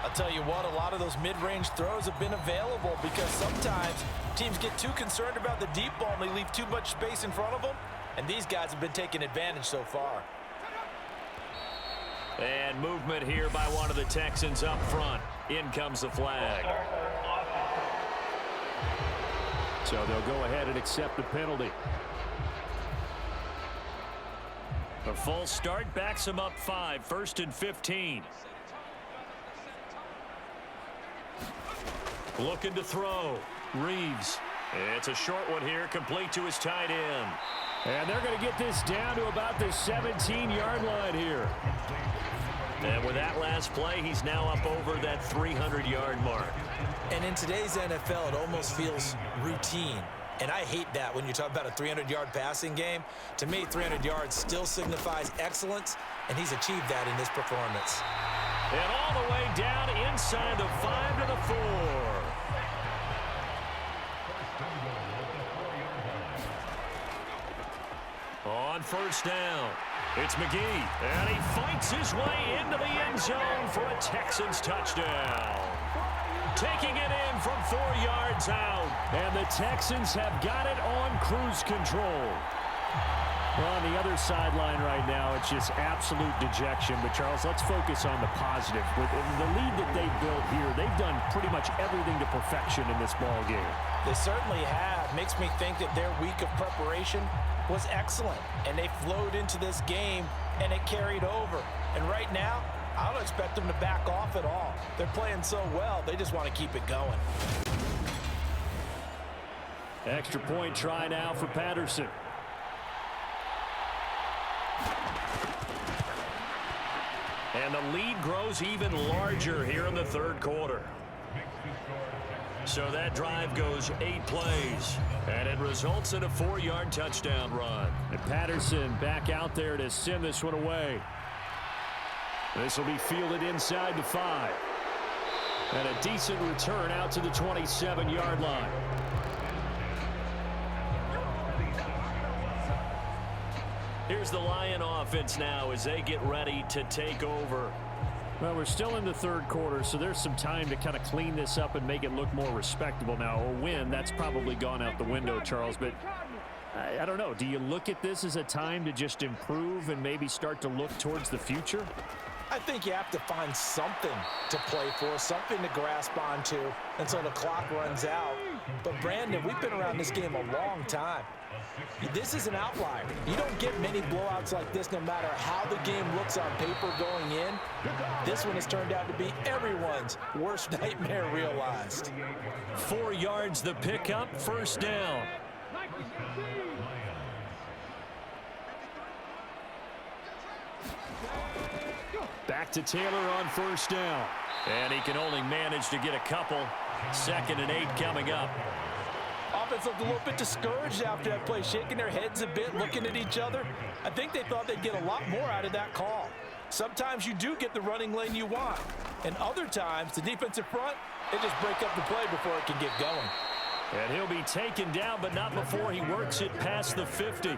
I'll tell you what, a lot of those mid-range throws have been available because sometimes teams get too concerned about the deep ball and they leave too much space in front of them. And these guys have been taking advantage so far. And movement here by one of the Texans up front. In comes the flag. So they'll go ahead and accept the penalty. A false start backs him up 5. 1st and 15. Looking to throw. Reeves. It's a short one here, complete to his tight end. And they're going to get this down to about the 17-yard line here. And with that last play, he's now up over that 300-yard mark. And in today's NFL, it almost feels routine. And I hate that when you talk about a 300-yard passing game. To me, 300 yards still signifies excellence, and he's achieved that in this performance. And all the way down inside the 5 to the 4. On 1st down, it's McGee, and he fights his way into the end zone for a Texans touchdown. Taking it in from 4 yards out. And the Texans have got it on cruise control. Well, on the other sideline right now, it's just absolute dejection. But, Charles, let's focus on the positive. With the lead that they've built here, they've done pretty much everything to perfection in this ball game. They certainly have. Makes me think that their week of preparation was excellent. And they flowed into this game, and it carried over. And right now, I don't expect them to back off at all. They're playing so well, they just want to keep it going. Extra point try now for Patterson. And the lead grows even larger here in the 3rd quarter. So that drive goes 8 plays, and it results in a 4-yard touchdown run. And Patterson back out there to send this one away. This will be fielded inside the 5. And a decent return out to the 27-yard line. Here's the Lion offense now as they get ready to take over. Well, we're still in the third quarter, so there's some time to kind of clean this up and make it look more respectable now. A win, that's probably gone out the window, Charles, but I don't know. Do you look at this as a time to just improve and maybe start to look towards the future? I think you have to find something to play for, something to grasp onto until the clock runs out. But, Brandon, we've been around this game a long time. This is an outlier. You don't get many blowouts like this no matter how the game looks on paper going in. This one has turned out to be everyone's worst nightmare realized. 4 yards the pickup, first down. Back to Taylor on first down. And he can only manage to get a couple. 2nd and 8 coming up. Offense looked a little bit discouraged after that play, shaking their heads a bit, looking at each other. I think they thought they'd get a lot more out of that call. Sometimes you do get the running lane you want. And other times, the defensive front, they just break up the play before it can get going. And he'll be taken down, but not before he works it past the 50.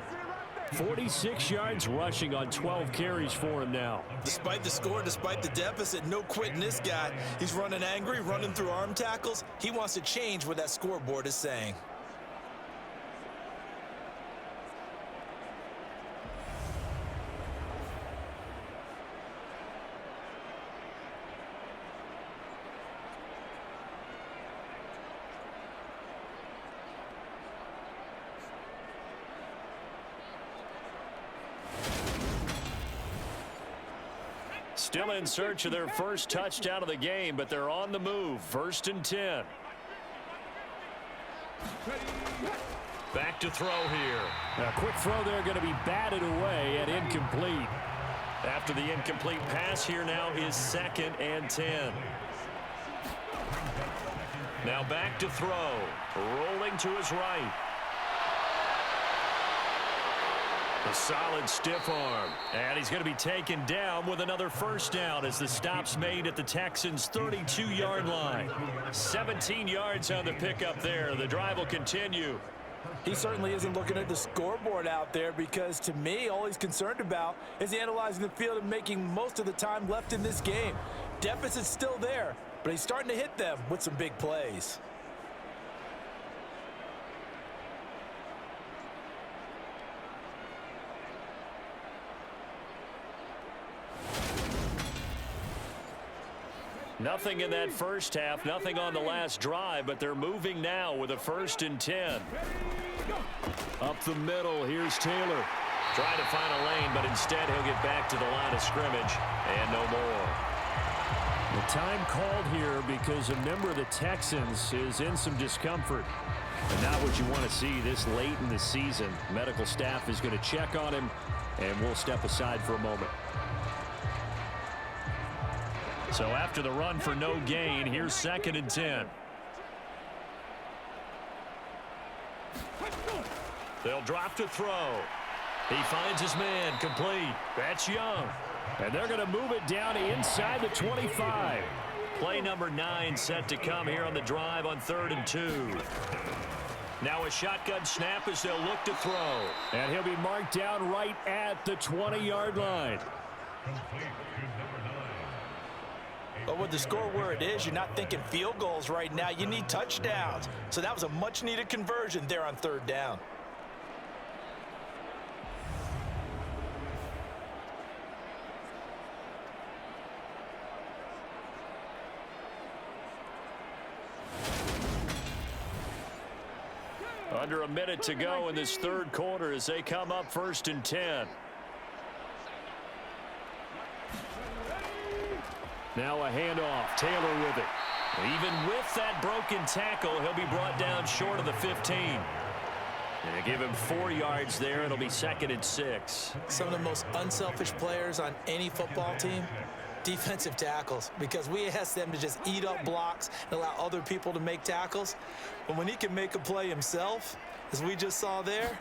46 yards rushing on 12 carries for him now. Despite the score, despite the deficit, no quitting this guy. He's running angry, running through arm tackles. He wants to change what that scoreboard is saying. Still in search of their first touchdown of the game, but they're on the move. 1st and 10. Back to throw here. A quick throw there, going to be batted away and incomplete. After the incomplete pass, here now is 2nd and 10. Now back to throw. Rolling to his right. A solid stiff arm. And he's going to be taken down with another first down as the stop's made at the Texans' 32-yard line. 17 yards on the pickup there. The drive will continue. He certainly isn't looking at the scoreboard out there because, to me, all he's concerned about is analyzing the field and making most of the time left in this game. Deficit's still there, but he's starting to hit them with some big plays. Nothing in that first half, nothing on the last drive, but they're moving now with a 1st and 10. Up the middle, here's Taylor. Trying to find a lane, but instead he'll get back to the line of scrimmage and no more. The time called here because a member of the Texans is in some discomfort. And not what you want to see this late in the season. Medical staff is going to check on him, and we'll step aside for a moment. So after the run for no gain, here's 2nd and 10. They'll drop to throw. He finds his man, complete. That's Young. And they're going to move it down inside the 25. Play number 9 set to come here on the drive on 3rd and 2. Now a shotgun snap as they'll look to throw. And he'll be marked down right at the 20-yard line. But with the score where it is, you're not thinking field goals right now. You need touchdowns. So that was a much-needed conversion there on 3rd down. Under a minute to go in this 3rd quarter as they come up 1st and 10. Now a handoff. Taylor with it. Even with that broken tackle, he'll be brought down short of the 15. And they give him 4 yards there. It'll be 2nd and 6. Some of the most unselfish players on any football team, defensive tackles, because we ask them to just eat up blocks and allow other people to make tackles. But when he can make a play himself, as we just saw there,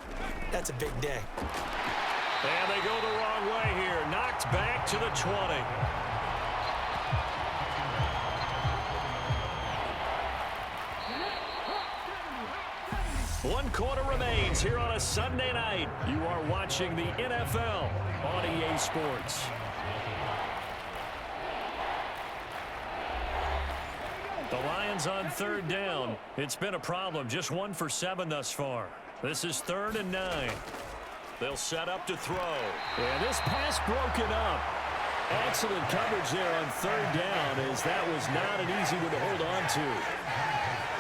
that's a big day. And they go the wrong way here. Knocked back to the 20. 1 quarter remains here on a Sunday night. You are watching the NFL on EA Sports. Lions on third down. It's been a problem. Just 1 for 7 thus far. This is 3rd and 9. They'll set up to throw. And this pass broken up. Excellent coverage there on 3rd down, as that was not an easy one to hold on to.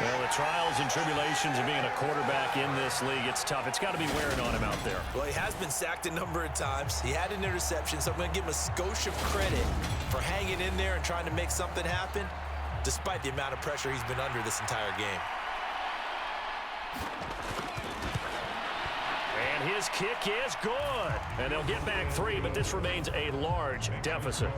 Well, the trials and tribulations of being a quarterback in this league, it's tough. It's got to be wearing on him out there. Well, he has been sacked a number of times. He had an interception, so I'm going to give him a skosh of credit for hanging in there and trying to make something happen, despite the amount of pressure he's been under this entire game. And his kick is good. And they'll get back 3, but this remains a large deficit.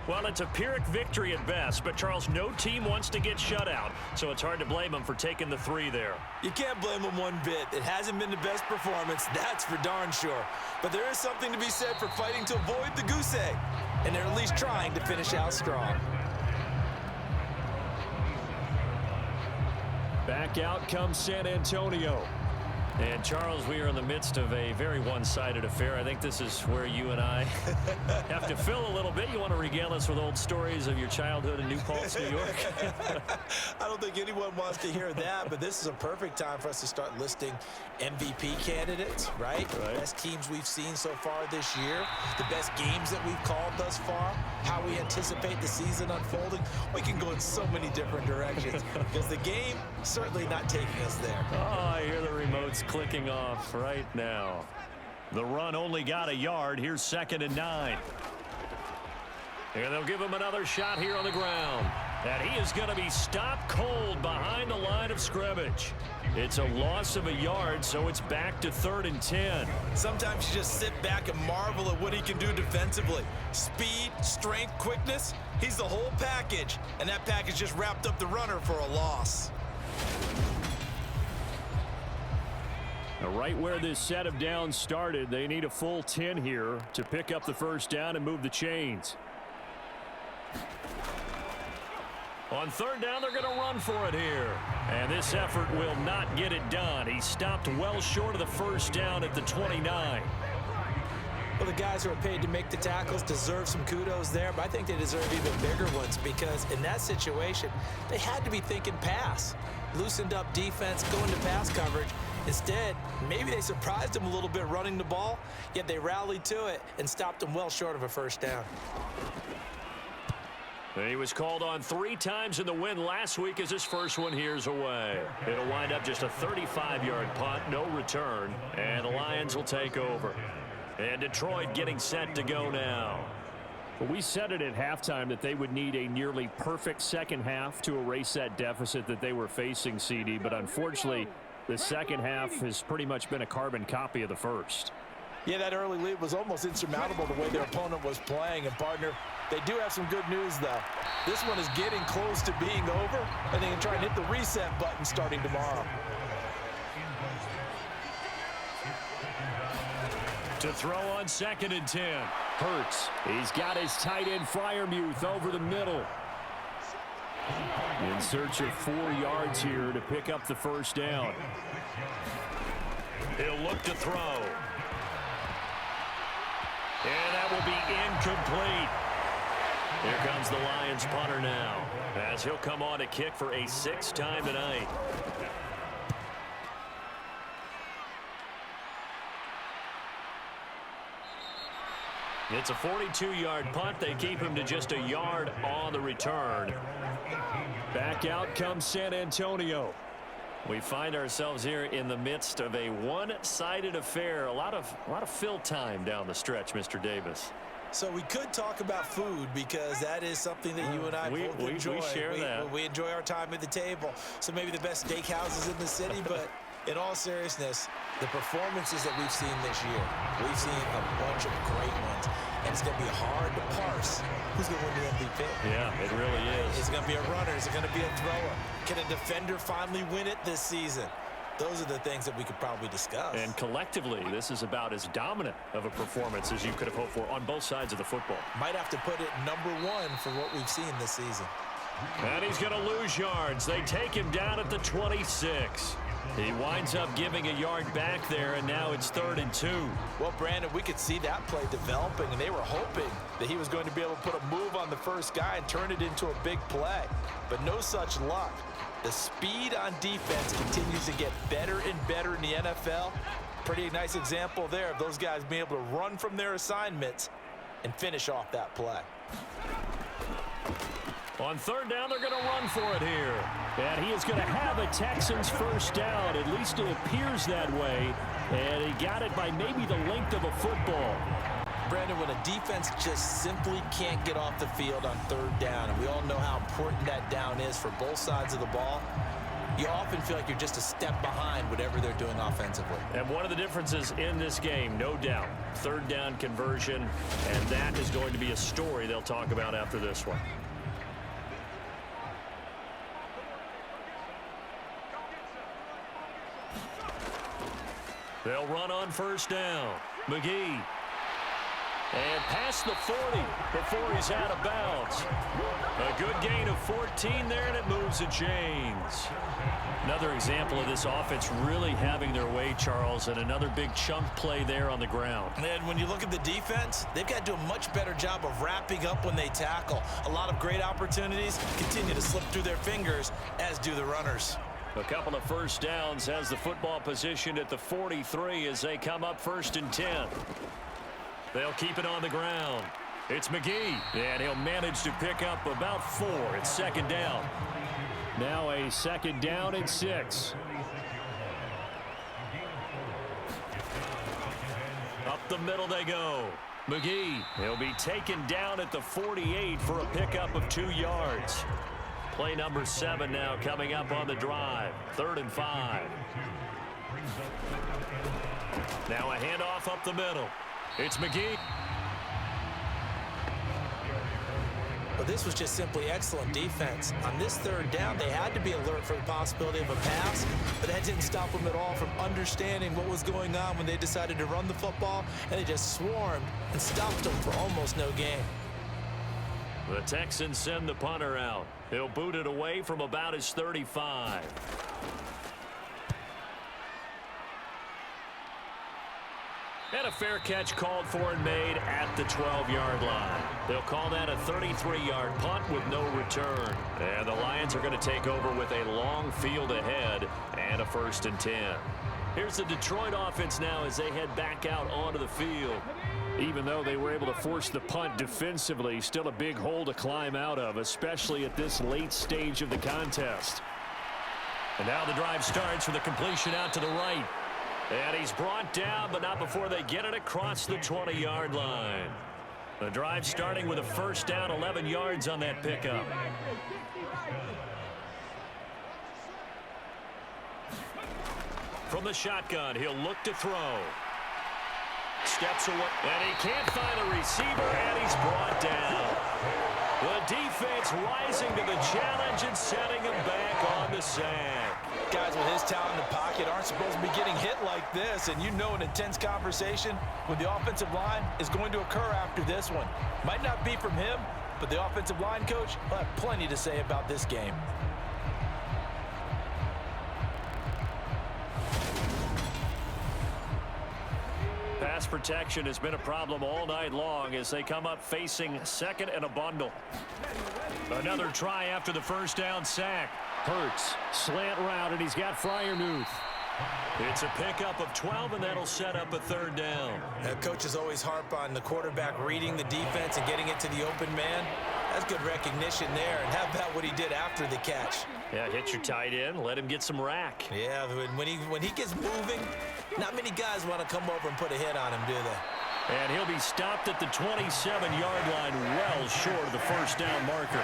Well, it's a Pyrrhic victory at best, but Charles, no team wants to get shut out, so it's hard to blame them for taking the 3 there. You can't blame him one bit. It hasn't been the best performance, that's for darn sure. But there is something to be said for fighting to avoid the goose egg, and they're at least trying to finish out strong. Back out comes San Antonio. And, Charles, we are in the midst of a very one-sided affair. I think this is where you and I have to fill a little bit. You want to regale us with old stories of your childhood in New Paltz, New York? I don't think anyone wants to hear that, but this is a perfect time for us to start listing MVP candidates, right? Best teams we've seen so far this year, the best games that we've called thus far, how we anticipate the season unfolding. We can go in so many different directions because the game certainly not taking us there. Oh, I hear the remotes clicking off right now. The run only got a yard. Here's 2nd and 9. And they'll give him another shot here on the ground. And he is going to be stopped cold behind the line of scrimmage. It's a loss of a yard, so it's back to 3rd and 10. Sometimes you just sit back and marvel at what he can do defensively. Speed, strength, quickness, he's the whole package. And that package just wrapped up the runner for a loss. Now, right where this set of downs started, they need a full 10 here to pick up the first down and move the chains. On 3rd down, they're going to run for it here. And this effort will not get it done. He stopped well short of the first down at the 29. Well, the guys who are paid to make the tackles deserve some kudos there, but I think they deserve even bigger ones because in that situation, they had to be thinking pass. Loosened up defense, going to pass coverage. Instead, maybe they surprised him a little bit running the ball, yet they rallied to it and stopped him well short of a first down. He was called on 3 times in the win last week as his first one here's away. It'll wind up just a 35-yard punt, no return, and the Lions will take over. And Detroit getting set to go now. Well, we said it at halftime that they would need a nearly perfect second half to erase that deficit that they were facing, CD, but unfortunately, the second half has pretty much been a carbon copy of the first. Yeah, that early lead was almost insurmountable the way their opponent was playing. And, partner, they do have some good news, though. This one is getting close to being over, and they can try and hit the reset button starting tomorrow. To throw on 2nd and 10. Hurts. He's got his tight end Freiermuth over the middle. In search of 4 yards here to pick up the first down. He'll look to throw. And that will be incomplete. Here comes the Lions punter now, as he'll come on to kick for a 6th time tonight. It's a 42-yard punt. They keep him to just a yard on the return. Back out comes San Antonio. We find ourselves here in the midst of a one-sided affair. A lot of fill time down the stretch, Mr. Davis. So we could talk about food because that is something that you and I both enjoy. We share that. We enjoy our time at the table. So maybe the best steakhouses in the city, but in all seriousness, the performances that we've seen this year, we've seen a bunch of great ones. And it's going to be hard to parse who's going to win the MVP. Yeah, it really is. Is it going to be a runner? Is it going to be a thrower? Can a defender finally win it this season? Those are the things that we could probably discuss. And collectively, this is about as dominant of a performance as you could have hoped for on both sides of the football. Might have to put it #1 for what we've seen this season. And he's going to lose yards. They take him down at the 26. He winds up giving a yard back there, and now it's 3rd and 2. Well, Brandon, we could see that play developing, and they were hoping that he was going to be able to put a move on the first guy and turn it into a big play. But no such luck. The speed on defense continues to get better and better in the NFL. Pretty nice example there of those guys being able to run from their assignments and finish off that play. On 3rd down, they're going to run for it here. And he is going to have a Texans first down. At least it appears that way. And he got it by maybe the length of a football. Brandon, when a defense just simply can't get off the field on 3rd down, and we all know how important that down is for both sides of the ball, you often feel like you're just a step behind whatever they're doing offensively. And one of the differences in this game, no doubt, 3rd down conversion, and that is going to be a story they'll talk about after this one. They'll run on 1st down. McGee. And past the 40 before he's out of bounds. A good gain of 14 there, and it moves the chains. Another example of this offense really having their way, Charles, and another big chunk play there on the ground. And when you look at the defense, they've got to do a much better job of wrapping up when they tackle. A lot of great opportunities continue to slip through their fingers, as do the runners. A couple of first downs has the football positioned at the 43 as they come up 1st and 10. They'll keep it on the ground. It's McGee, and he'll manage to pick up about 4. It's 2nd down. Now a 2nd down and 6. Up the middle they go. McGee, he'll be taken down at the 48 for a pickup of 2 yards. Play number 7 now coming up on the drive. 3rd and 5. Now a handoff up the middle. It's McGee. But this was just simply excellent defense. On this 3rd down, they had to be alert for the possibility of a pass, but that didn't stop them at all from understanding what was going on when they decided to run the football, and they just swarmed and stopped them for almost no gain. The Texans send the punter out. He'll boot it away from about his 35. And a fair catch called for and made at the 12-yard line. They'll call that a 33-yard punt with no return. And the Lions are going to take over with a long field ahead and a 1st and 10. Here's the Detroit offense now as they head back out onto the field. Even though they were able to force the punt defensively, still a big hole to climb out of, especially at this late stage of the contest. And now the drive starts with a completion out to the right. And he's brought down, but not before they get it across the 20-yard line. The drive starting with a 1st down, 11 yards on that pickup. From the shotgun, he'll look to throw. Steps away, and he can't find the receiver, and he's brought down. The defense rising to the challenge and setting him back on the sack. Guys with his talent in the pocket aren't supposed to be getting hit like this, and you know an intense conversation with the offensive line is going to occur after this one. Might not be from him, but the offensive line coach will have plenty to say about this game. Pass protection has been a problem all night long as they come up facing 2nd and a bundle. Another try after the 1st down sack. Hurts, slant route, and he's got Freiermuth. It's a pickup of 12, and that'll set up a 3rd down. Coaches always harp on the quarterback reading the defense and getting it to the open man. That's good recognition there, and how about what he did after the catch? Yeah, hit your tight end, let him get some rack. Yeah, when he gets moving, not many guys want to come over and put a hit on him, do they? And he'll be stopped at the 27-yard line, well short of the 1st down marker.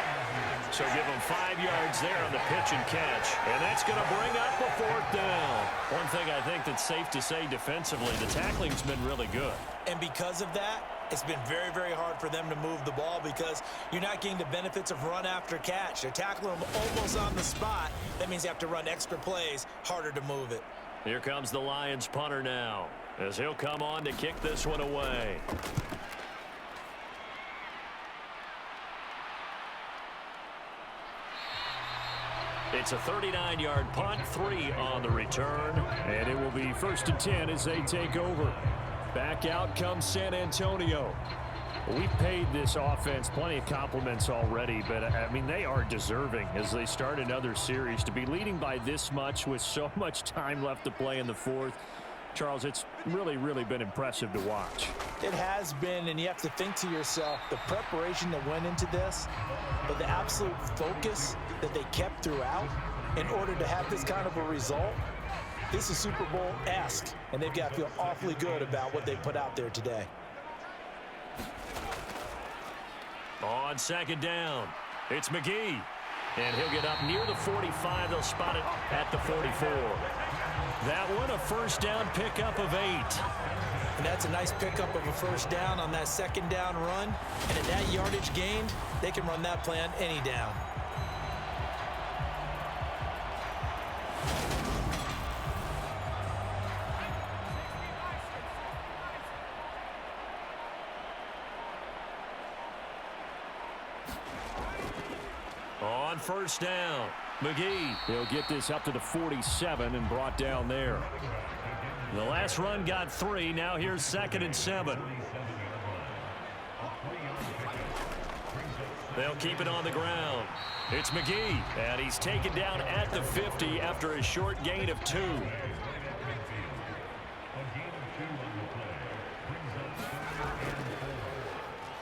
So give him 5 yards there on the pitch and catch. And that's going to bring up the 4th down. One thing I think that's safe to say defensively, the tackling's been really good. And because of that, it's been very, very hard for them to move the ball because you're not getting the benefits of run after catch. They're tackling them almost on the spot. That means you have to run extra plays, harder to move it. Here comes the Lions punter now, as he'll come on to kick this one away. It's a 39-yard punt, 3 on the return. And it will be 1st and 10 as they take over. Back out comes San Antonio. We've paid this offense plenty of compliments already, but, I mean, they are deserving as they start another series. To be leading by this much with so much time left to play in the fourth, Charles, it's really, really been impressive to watch. It has been, and you have to think to yourself, the preparation that went into this, but the absolute focus that they kept throughout in order to have this kind of a result. This is Super Bowl-esque, and they've got to feel awfully good about what they put out there today. On 2nd down, it's McGee. And he'll get up near the 45. They'll spot it at the 44. That one, a 1st down pickup of 8. And that's a nice pickup of a 1st down on that 2nd down run. And at that yardage gained, they can run that play on any down. On 1st down, McGee. He'll get this up to the 47 and brought down there. The last run got 3. Now here's 2nd and 7. They'll keep it on the ground. It's McGee, and he's taken down at the 50 after a short gain of 2.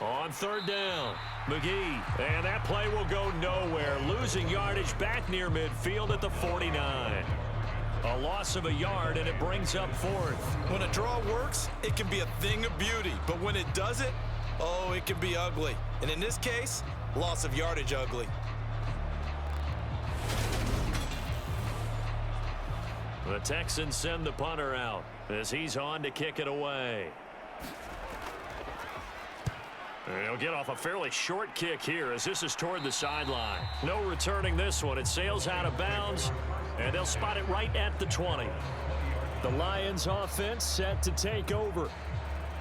On 3rd down, McGee, and that play will go nowhere, losing yardage back near midfield at the 49. A loss of a yard, and it brings up 4th. When a draw works, it can be a thing of beauty, but when it doesn't, oh, it can be ugly. And in this case, loss of yardage ugly. The Texans send the punter out as he's on to kick it away. He'll get off a fairly short kick here as this is toward the sideline. No returning this one. It sails out of bounds, and they'll spot it right at the 20. The Lions offense set to take over.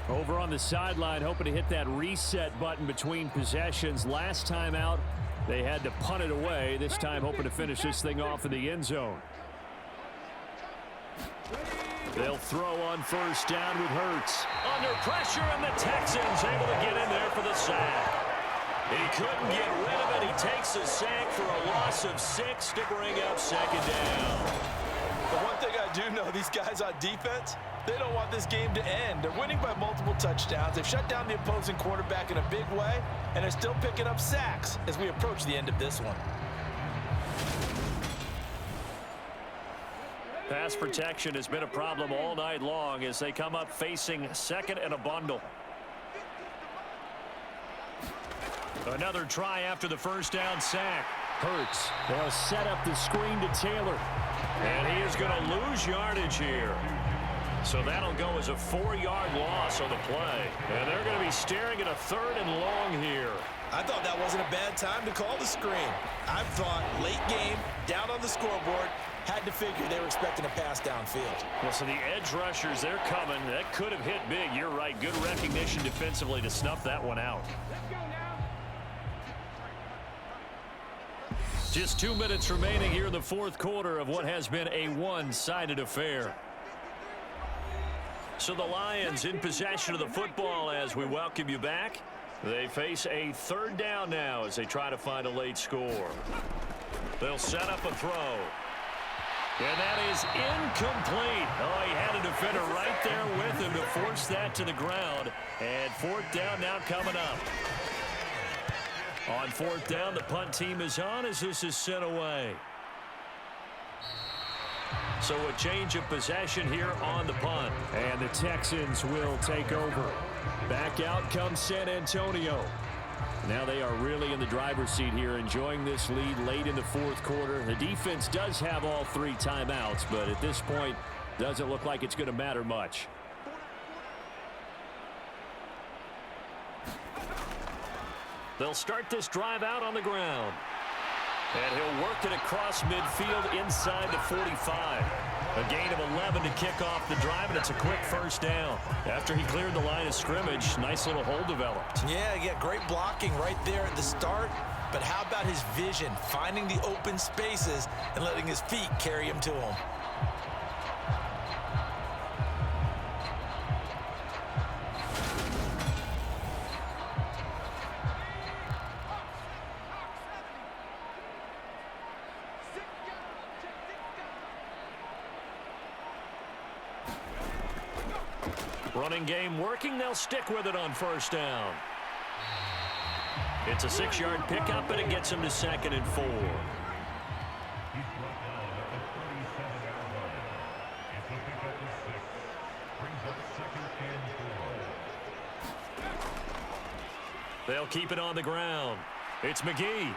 Over on the sideline, hoping to hit that reset button between possessions. Last time out, they had to punt it away. This time hoping to finish this thing off in the end zone. They'll throw on 1st down with Hurts. Under pressure, and the Texans able to get in there for the sack. He couldn't get rid of it. He takes the sack for a loss of 6 to bring up 2nd down. The one thing I do know, these guys on defense, they don't want this game to end. They're winning by multiple touchdowns. They've shut down the opposing quarterback in a big way, and they're still picking up sacks as we approach the end of this one. Pass protection has been a problem all night long as they come up facing 2nd and a bundle. Another try after the 1st down sack. Hurts. They'll set up the screen to Taylor. And he is going to lose yardage here. So that'll go as a 4-yard loss on the play. And they're going to be staring at a 3rd and long here. I thought that wasn't a bad time to call the screen. I thought late game, down on the scoreboard, had to figure they were expecting a pass downfield. Well, so the edge rushers, they're coming. That could have hit big. You're right. Good recognition defensively to snuff that one out. Just 2 minutes remaining here in the 4th quarter of what has been a one-sided affair. So the Lions in possession of the football as we welcome you back. They face a 3rd down now as they try to find a late score. They'll set up a throw. And that is incomplete. Oh, he had a defender right there with him to force that to the ground. And 4th down now coming up. On 4th down, the punt team is on as this is sent away. So a change of possession here on the punt. And the Texans will take over. Back out comes San Antonio. Now they are really in the driver's seat here, enjoying this lead late in the 4th quarter. The defense does have all 3 timeouts, but at this point, doesn't look like it's going to matter much. They'll start this drive out on the ground. And he'll work it across midfield inside the 45. A gain of 11 to kick off the drive, and it's a quick 1st down. After he cleared the line of scrimmage, nice little hole developed. Yeah, great blocking right there at the start. but how about his vision, finding the open spaces and letting his feet carry him to him? Running game working. They'll stick with it on first down. It's a 6-yard pickup, and it gets him to 2nd and 4. They'll keep it on the ground. It's McGee.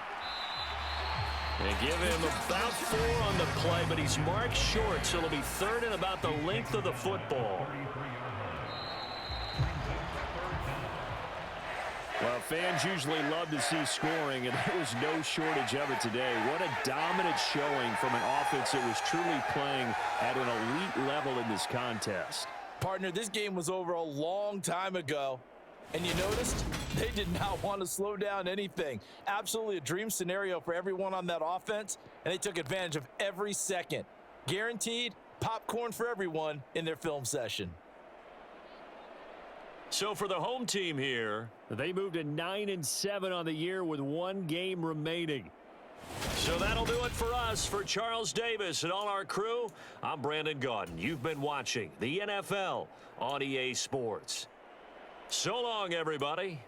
They give him about 4 on the play, but he's marked short, so it'll be 3rd and about the length of the football. Well, fans usually love to see scoring, and there was no shortage of it today. What a dominant showing from an offense that was truly playing at an elite level in this contest. Partner, this game was over a long time ago. And you noticed they did not want to slow down anything. Absolutely a dream scenario for everyone on that offense, and they took advantage of every second. Guaranteed popcorn for everyone in their film session. So for the home team here, They moved to 9-7 on the year with 1 game remaining. so that'll do it for us. For Charles Davis and all our crew, I'm Brandon Gaudin. You've been watching the NFL on EA Sports. So long, everybody.